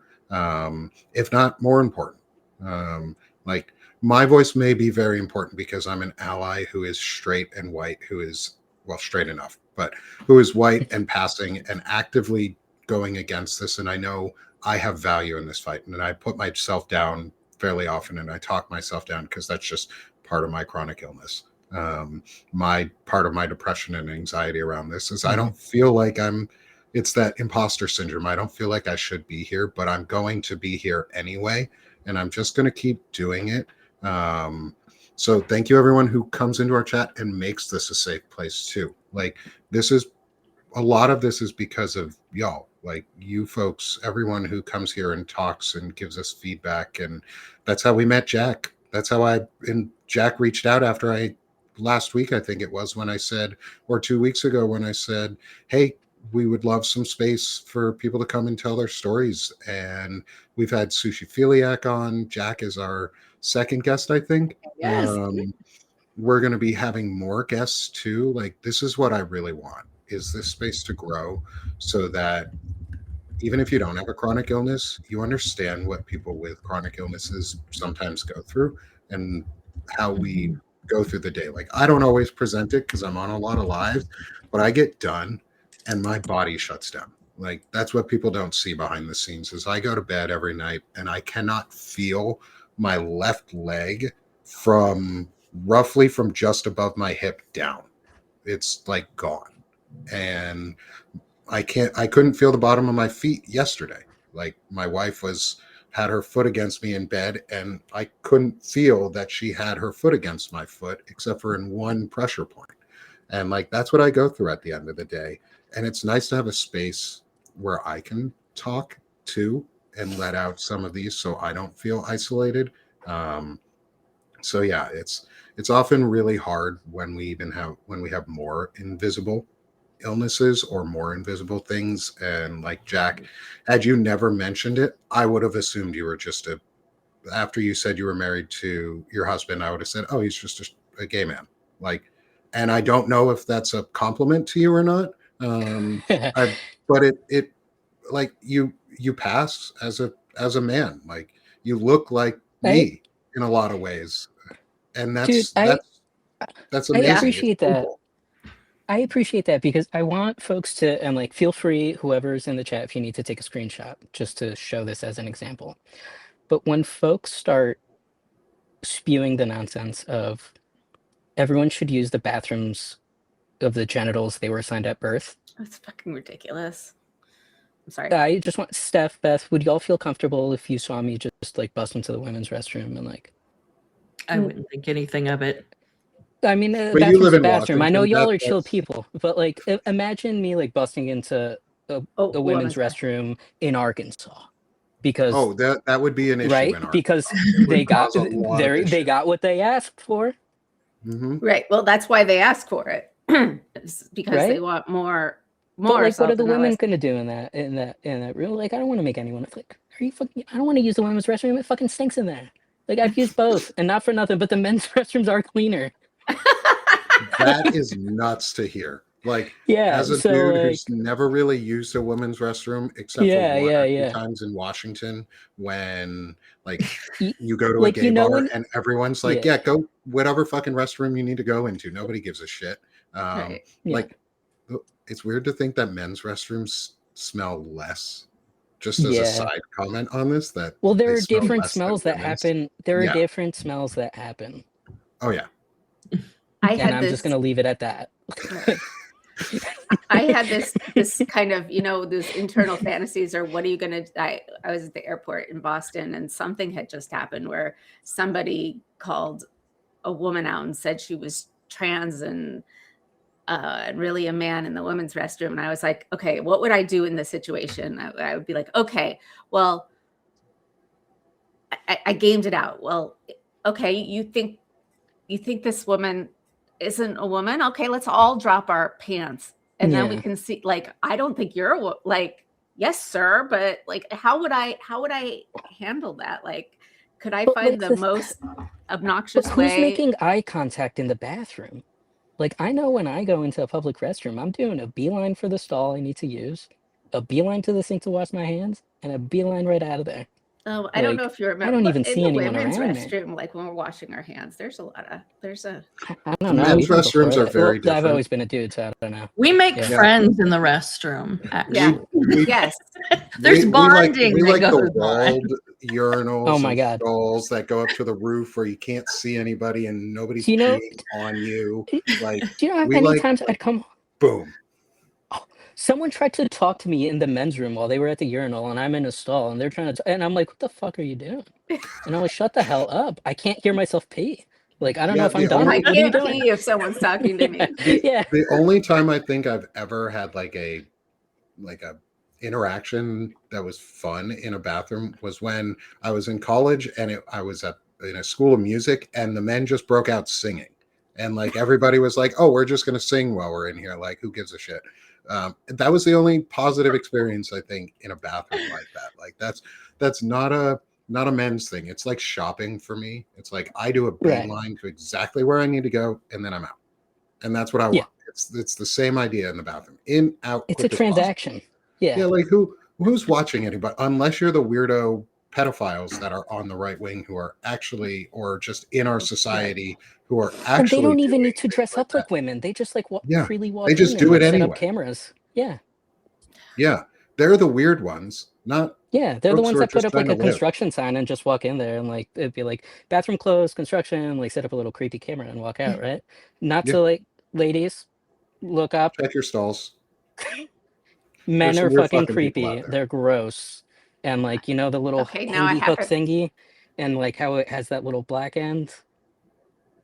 if not more important. Like my voice may be very important because I'm an ally who is straight and white, who is, well, straight enough, but who is white and passing and actively going against this. And I know I have value in this fight, and I put myself down fairly often, and I talk myself down because that's just part of my chronic illness. My part of my depression and anxiety around this is I don't feel like it's that imposter syndrome. I don't feel like I should be here, but I'm going to be here anyway, and I'm just going to keep doing it. So thank you everyone who comes into our chat and makes this a safe place too. Like a lot of this is because of y'all, like you folks, everyone who comes here and talks and gives us feedback. And that's how we met Jack. That's how Jack reached out after last week, I think it was, when I said, or 2 weeks ago when I said, hey, we would love some space for people to come and tell their stories. And we've had Sushi Philiac on. Jack is our second guest, I think. Yes. We're going to be having more guests too. Like this is what I really want, is this space to grow so that even if you don't have a chronic illness, you understand what people with chronic illnesses sometimes go through and how we go through the day. Like I don't always present it because I'm on a lot of lives, but I get done and my body shuts down. Like that's what people don't see behind the scenes, is I go to bed every night and I cannot feel my left leg from just above my hip down. It's like gone. And I couldn't feel the bottom of my feet yesterday. Like my wife had her foot against me in bed, and I couldn't feel that she had her foot against my foot except for in one pressure point. And like that's what I go through at the end of the day. And it's nice to have a space where I can talk too and let out some of these so I don't feel isolated. So yeah, it's often really hard when we have more invisible illnesses or more invisible things. And like Jack, had you never mentioned it, I would have assumed you were just after you said you were married to your husband, I would have said, oh, he's just a gay man. Like, and I don't know if that's a compliment to you or not. I, but it like you pass as a man. Like you look like me in a lot of ways, and Dude, that's I amazing. appreciate It's so that. cool. I appreciate that because I want folks to, and like, feel free, whoever's in the chat, if you need to take a screenshot just to show this as an example. But when folks start spewing the nonsense of everyone should use the bathrooms of the genitals they were assigned at birth, That's fucking ridiculous. I'm sorry. I just want Steph, Beth, would y'all feel comfortable if you saw me just like bust into the women's restroom and like? I wouldn't think anything of it. I mean, But you live bathroom's a in bathroom. I know Washington. y'all are chill people, but like, imagine me like busting into a women's restroom in Arkansas because that would be an issue right in our because It would they got cause a lot of they issues. got what they asked for. Right. Well, that's why they ask for it. It's because Right? they want more. But like, what are the women self-analysis. gonna do in that room? Like, I don't want to make anyone like. Are you fucking? I don't want to use the women's restroom. It fucking stinks in there. Like, I've used both, and not for nothing, but the men's restrooms are cleaner. That is nuts to hear. Like, Yeah, as a so dude like, who's never really used a women's restroom except yeah, for one yeah, or two yeah. times in Washington, when like Y- you go to a like, gay you know bar when- and everyone's like, Yeah. yeah, go whatever fucking restroom you need to go into. Nobody gives a shit. Right. Yeah. Like, it's weird to think that men's restrooms smell less. Just as Yeah. a side comment on this, that Well, there they are smell different less than smells that women's. happen. There are Yeah. different smells that happen, Oh yeah. I and had I'm this. just gonna leave it at that. I had this kind of, those internal fantasies, or what are you going to, I was at the airport in Boston and something had just happened where somebody called a woman out and said she was trans and really a man in the women's restroom. And I was like, okay, what would I do in this situation? I would be like, okay, well, I gamed it out. Well, okay, you think this woman isn't a woman? Okay, let's all drop our pants and then we Yeah. can see. Like, I don't think you're like, yes, sir, but like, how would I handle that? Like, could I But, find like, the most obnoxious Who's way? making eye contact in the bathroom? Like, I know when I go into a public restroom, I'm doing a beeline for the stall I need to use, a beeline to the sink to wash my hands, and a beeline right out of there. Oh, I don't know Like, if you remember. I don't but even in see the anyone women's around me. restroom, like when we're washing our hands, there's a I don't know. Men's even before restrooms are that. very I've different. always been a dude, so I don't know. We make Yeah. friends in the restroom. Actually. Yeah. We- yes. There's bonding We that like the goes on. walled urinals Oh my and God. stalls that go up to the roof where you can't see anybody and nobody's Do you know- peeing on you. Like, Do you know how we many like- times I'd come? boom. Someone tried to talk to me in the men's room while they were at the urinal, and I'm in a stall, and they're trying to, and I'm like, "What the fuck are you doing?" And I'm like, "Shut the hell up! I can't hear myself pee. Like, I don't know Yeah, if I'm the done. only- I What are you can't doing?" pee if someone's talking to me. Yeah. The only time I think I've ever had like a interaction that was fun in a bathroom was when I was in college and I was in a school of music and the men just broke out singing. And like everybody was like, "Oh, we're just gonna sing while we're in here. Like, who gives a shit?" That was the only positive experience I think in a bathroom like that. Like that's not a men's thing. It's like shopping for me. It's like I do a Right. beeline to exactly where I need to go, and then I'm out. And that's what I Yeah. want. It's the same idea in the bathroom. In, out. It's a quick as possible. transaction. Yeah. Yeah, like who's watching anybody? Unless you're the weirdo pedophiles that are on the right wing who are actually, or just in our society who are And actually. they don't even doing need to things dress up that. like women. They just like Yeah, freely walk they just in do and it like, set anyway. up cameras. Yeah. Yeah, they're the weird ones, not. Yeah, they're the Folks ones who are that put just up like trying a to live. construction sign and just walk in there and like it'd be like bathroom closed, construction, like set up a little creepy camera and walk out, right? Not Yeah. to like ladies, look up. Check your stalls. Men some are weird fucking fucking people out creepy. there. They're gross. And like, you know, the little Okay, now I hangy have hook to- thingy and like how it has that little black end.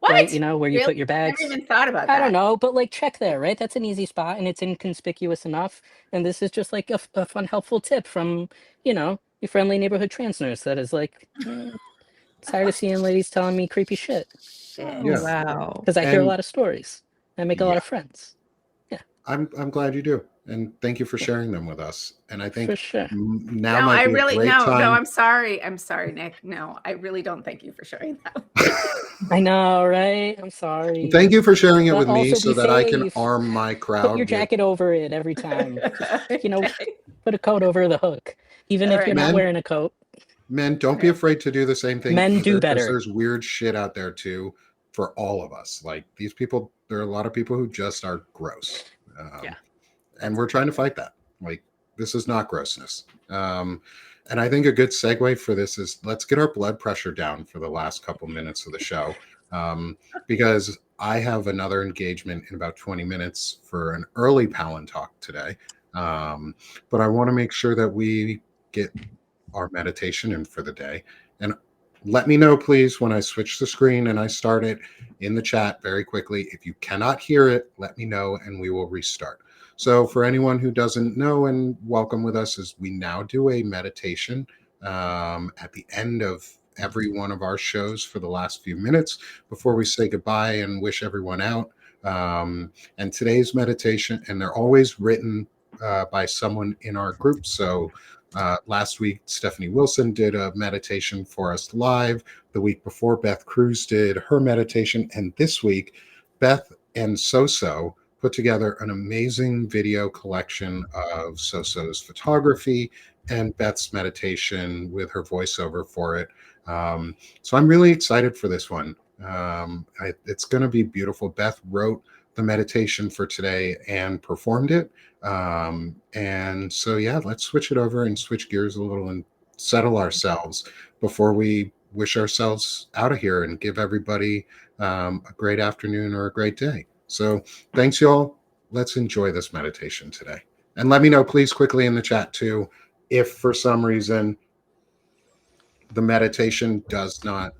What? right? You know, where you Really? put your bags. Never even thought about I that. don't know, but like check there, right? That's an easy spot and it's inconspicuous enough. And this is just like a fun, helpful tip from, you know, your friendly neighborhood trans nurse that is like, tired of seeing ladies telling me creepy shit. Shit. Oh, Yeah. wow. Because I hear a And lot of stories. I make a lot yeah, of friends. I'm glad you do, and thank you for sharing them with us. And I think For sure. now No, might I be a really great no, time. I'm sorry. I'm sorry, Nick. No, I really don't thank you for sharing that. I know, right? I'm sorry. Thank you for sharing it But with me also so be that I can safe. arm my Put crowd your with jacket over it every time. Just, you know, Okay. put a coat over the hook. Even All if you're right. not men. wearing a coat. Men, don't be Right. afraid to do the same thing Men do either, because better. there's weird shit out there too for all of us. Like these people, there are a lot of people who just are gross. Yeah. And we're trying to fight that. Like, this is not grossness. And I think a good segue for this is let's get our blood pressure down for the last couple minutes of the show, because I have another engagement in about 20 minutes for an early Palin talk today. But I want to make sure that we get our meditation in for the day. And let me know, please, when I switch the screen and I start it in the chat very quickly. If you cannot hear it, let me know and we will restart. So for anyone who doesn't know, and welcome with us, is we now do a meditation at the end of every one of our shows for the last few minutes before we say goodbye and wish everyone out. And today's meditation, and they're always written by someone in our group. So last week, Stephanie Wilson did a meditation for us live. The week before, Beth Cruz did her meditation. And this week, Beth and Soso put together an amazing video collection of Soso's photography and Beth's meditation with her voiceover for it. So I'm really excited for this one. It's going to be beautiful. Beth wrote the meditation for today and performed it. And so, yeah, let's switch it over and switch gears a little and settle ourselves before we wish ourselves out of here and give everybody a great afternoon or a great day. So thanks, y'all. Let's enjoy this meditation today. And let me know, please, quickly in the chat, too, if for some reason the meditation does not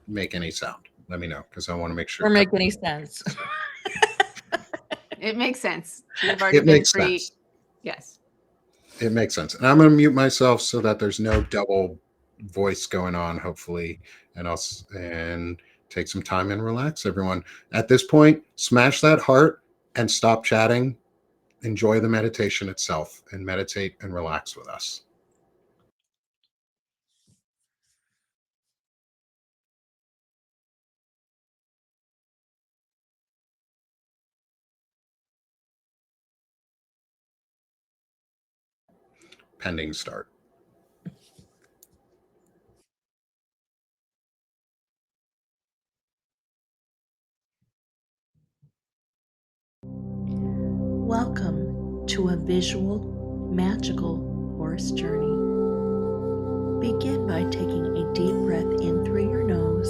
make any sound. Let me know, because I want to make sure. Or make any sense. It makes sense. You've already It been makes free. sense. Yes. It makes sense. And I'm going to mute myself so that there's no double voice going on, hopefully, and take some time and relax, everyone. At this point, smash that heart and stop chatting. Enjoy the meditation itself and meditate and relax with us. Pending start. Welcome to a visual, magical horse journey. Begin by taking a deep breath in through your nose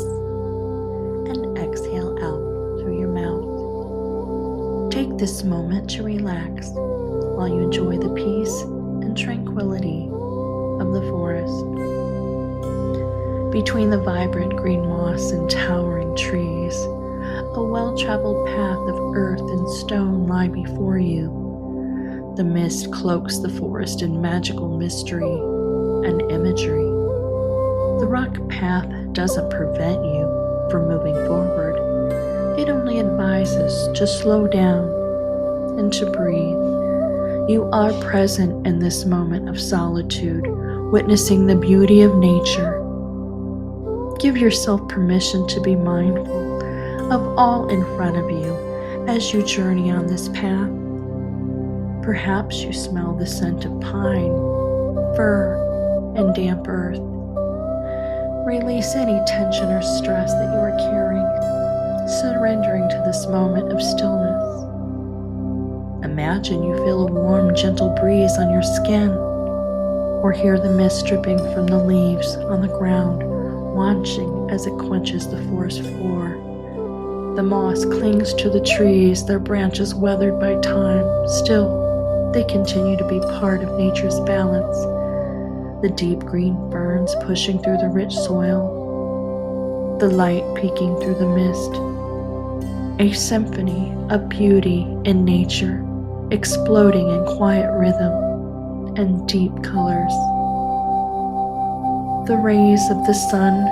and exhale out through your mouth. Take this moment to relax while you enjoy the peace and tranquility of the forest. Between the vibrant green moss and towering trees, a well-traveled path of earth and stone lie before you. The mist cloaks the forest in magical mystery and imagery. The rock path doesn't prevent you from moving forward. It only advises to slow down and to breathe. You are present in this moment of solitude, witnessing the beauty of nature. Give yourself permission to be mindful of all in front of you as you journey on this path. Perhaps you smell the scent of pine, fir, and damp earth. Release any tension or stress that you are carrying, surrendering to this moment of stillness. Imagine you feel a warm, gentle breeze on your skin, or hear the mist dripping from the leaves on the ground, watching as it quenches the forest floor. The moss clings to the trees, their branches weathered by time. Still, they continue to be part of nature's balance. The deep green ferns pushing through the rich soil, the light peeking through the mist, a symphony of beauty in nature, exploding in quiet rhythm and deep colors. The rays of the sun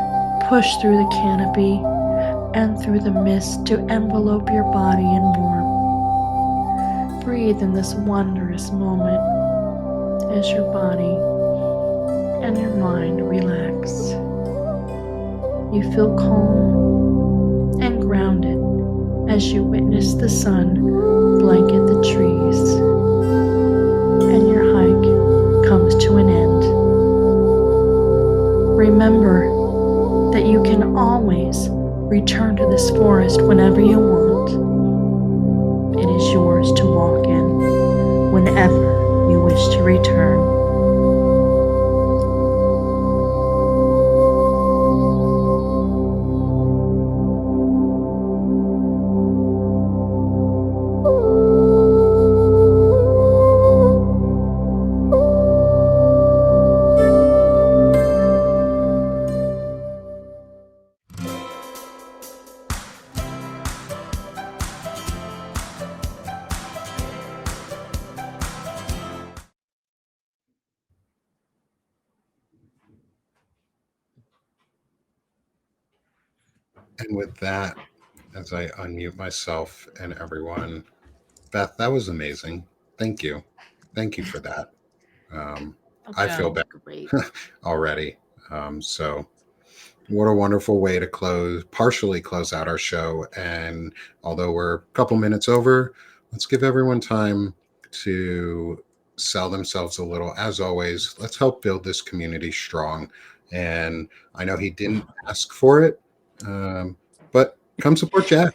push through the canopy and through the mist to envelope your body in warmth. Breathe in this wondrous moment as your body and your mind relax. You feel calm and grounded as you witness the sun blanket the trees, and your hike comes to an end. Remember that you can always return to this forest whenever you want. It is yours to walk in whenever you wish to return. And with that, as I unmute myself and everyone, Beth, that was amazing. Thank you. Thank you for that. I feel better Great. already. So what a wonderful way to partially close out our show. And although we're a couple minutes over, let's give everyone time to sell themselves a little. As always, let's help build this community strong. And I know he didn't ask for it, but come support Jack.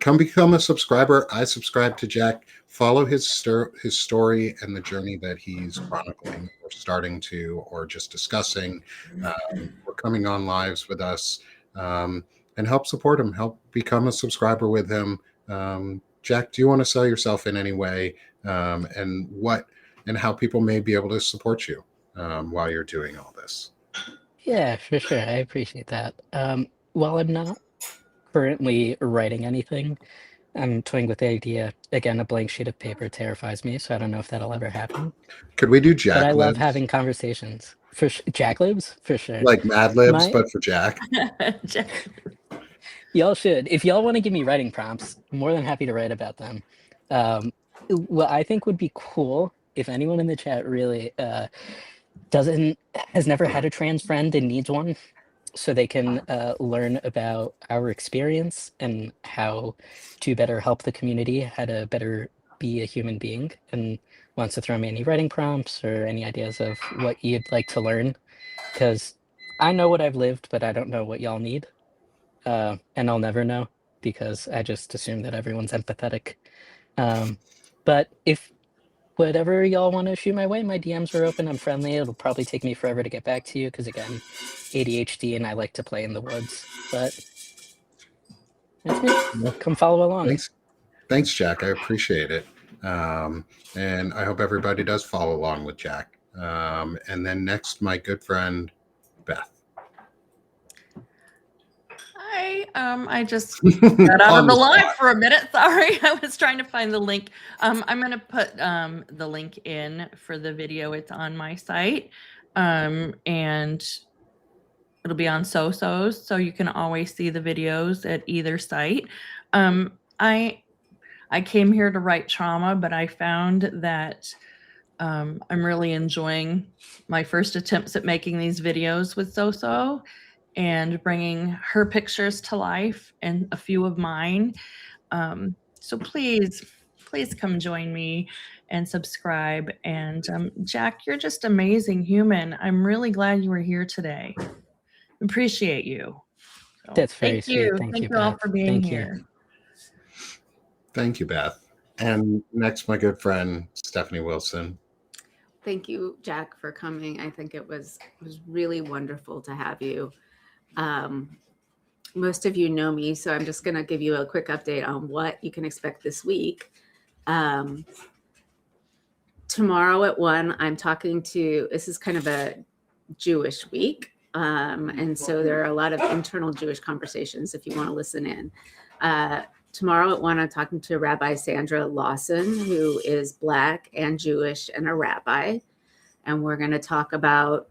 Come become a subscriber. I subscribe to Jack. Follow his story and the journey that he's chronicling or starting to or just discussing. Or coming on lives with us, and help support him. Help become a subscriber with him. Jack, do you want to sell yourself in any way, and how people may be able to support you while you're doing all this? Yeah, for sure. I appreciate that. While I'm not currently writing anything, I'm toying with the idea. Again, a blank sheet of paper terrifies me, so I don't know if that'll ever happen. Could we do But Jack I love Libs? having conversations. Jack Libs? For sure. Like Mad Libs, My- but for Jack. Y'all should. If y'all want to give me writing prompts, I'm more than happy to write about them. What I think would be cool, if anyone in the chat really has never had a trans friend and needs one, so they can learn about our experience and how to better help the community, how to better be a human being, and wants to throw me any writing prompts or any ideas of what you'd like to learn, because I know what I've lived, but I don't know what y'all need, and I'll never know because I just assume that everyone's empathetic. But if whatever y'all want to shoot my way, my DMs are open. I'm friendly. It'll probably take me forever to get back to you because, again, ADHD and I like to play in the woods. But that's me. Come follow along. Thanks, Jack. I appreciate it. And I hope everybody does follow along with Jack. And then next, my good friend, Beth. Hi. I just got out On of the the live spot. for a minute. Sorry. I was trying to find the link. I'm going to put the link in for the video. It's on my site. And it'll be on SoSo's, so you can always see the videos at either site. I came here to write trauma, but I found that I'm really enjoying my first attempts at making these videos with SoSo and bringing her pictures to life and a few of mine. So please come join me and subscribe. And Jack, you're just amazing human. I'm really glad you were here today. Appreciate you. So, That's very sweet. Thank you Beth. all for being Thank here. Thank you, Beth. And next, my good friend, Stephanie Wilson. Thank you, Jack, for coming. I think it was really wonderful to have you. Most of you know me, so I'm just going to give you a quick update on what you can expect this week. Tomorrow at 1, I'm talking to, this is kind of a Jewish week. And so there are a lot of internal Jewish conversations if you want to listen in. tomorrow at 1, I'm talking to Rabbi Sandra Lawson, who is Black and Jewish and a rabbi. And we're going to talk about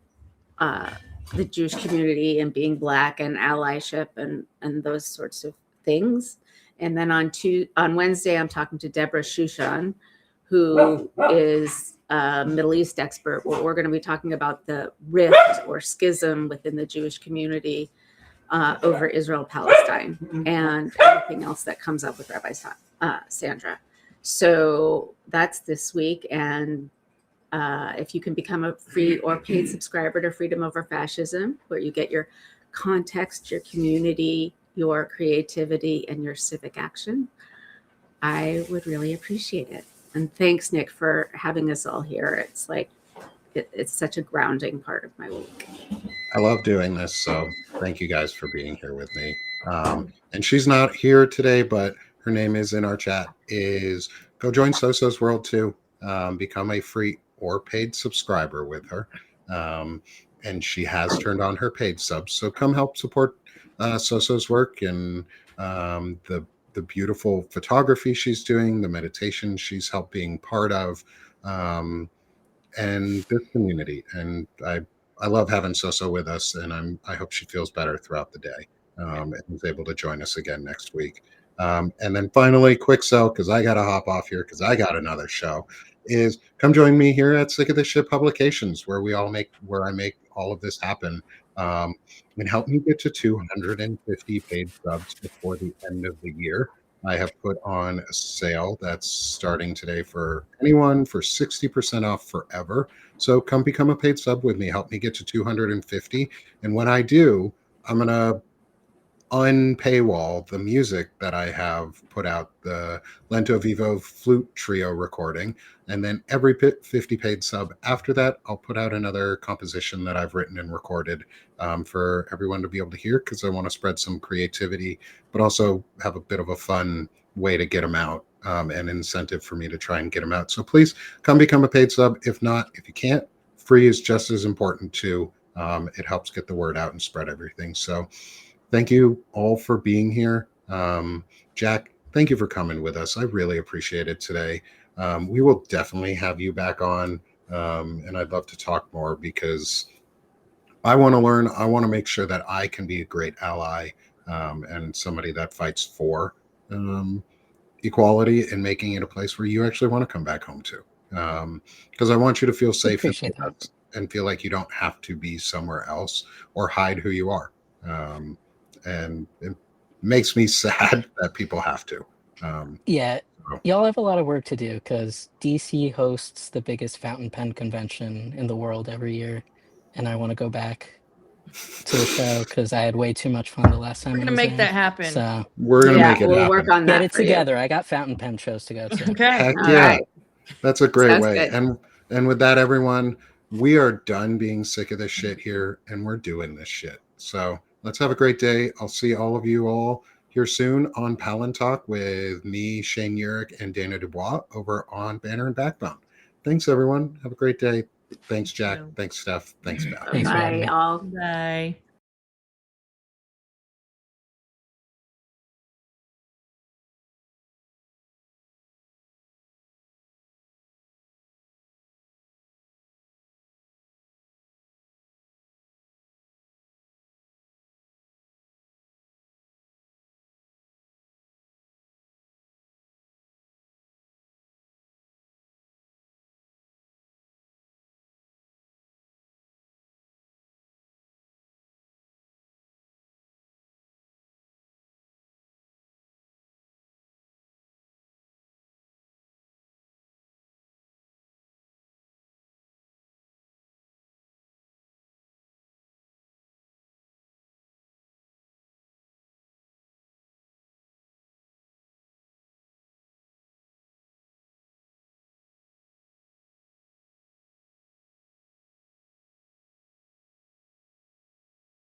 the Jewish community and being Black and allyship and those sorts of things. And then on Wednesday, I'm talking to Deborah Shushan, who is a Middle East expert. Well, we're going to be talking about the rift or schism within the Jewish community over Israel-Palestine and everything else that comes up with Rabbi Sandra. So that's this week. And if you can become a free or paid subscriber to Freedom Over Fascism, where you get your context, your community, your creativity, and your civic action, I would really appreciate it. And thanks, Nick, for having us all here. It's like, it's such a grounding part of my week. I love doing this, so thank you guys for being here with me. And she's not here today, but her name is in our chat. Is go join Soso's World too. Become a free or paid subscriber with her. And she has turned on her paid subs, so come help support Soso's work and the beautiful photography she's doing, the meditation she's helped being part of, and this community. And I love having Soso with us, and I hope she feels better throughout the day and is able to join us again next week. And then finally, quick sell, because I got to hop off here because I got another show, is come join me here at Sick of This Shit Publications, where I make all of this happen, and help me get to 250 paid subs before the end of the year. I have put on a sale that's starting today for anyone for 60% off forever. So come become a paid sub with me. Help me get to 250. And when I do, I'm going to unpaywall the music that I have put out, the Lento Vivo flute trio recording. And then every 50 paid sub after that, I'll put out another composition that I've written and recorded for everyone to be able to hear, because I want to spread some creativity, but also have a bit of a fun way to get them out and incentive for me to try and get them out. So please come become a paid sub. If not, if you can't, free is just as important too. It helps get the word out and spread everything. So thank you all for being here. Jack, thank you for coming with us. I really appreciate it today. We will definitely have you back on, and I'd love to talk more, because I want to learn. I want to make sure that I can be a great ally and somebody that fights for equality and making it a place where you actually want to come back home to. Because I want you to feel safe and feel like you don't have to be somewhere else or hide who you are. And it makes me sad that people have to. Y'all have a lot of work to do, because DC hosts the biggest fountain pen convention in the world every year, and I want to go back to the show because I had way too much fun the last time. We're gonna make that happen. So we're gonna make it we'll happen. work on that. Get it together. I got fountain pen shows to go to. Okay. Heck All yeah. right. That's a great Sounds way. good. And with that, everyone, we are done being sick of this shit here, and we're doing this shit. So let's have a great day. I'll see all of you all here soon on Palin Talk with me, Shane Urich, and Dana Dubois over on Banner and Backbone. Thanks, everyone. Have a great day. Thanks, Jack. Thanks, Steph. Thanks, Beth. Thanks for having Bye, me. all. Bye.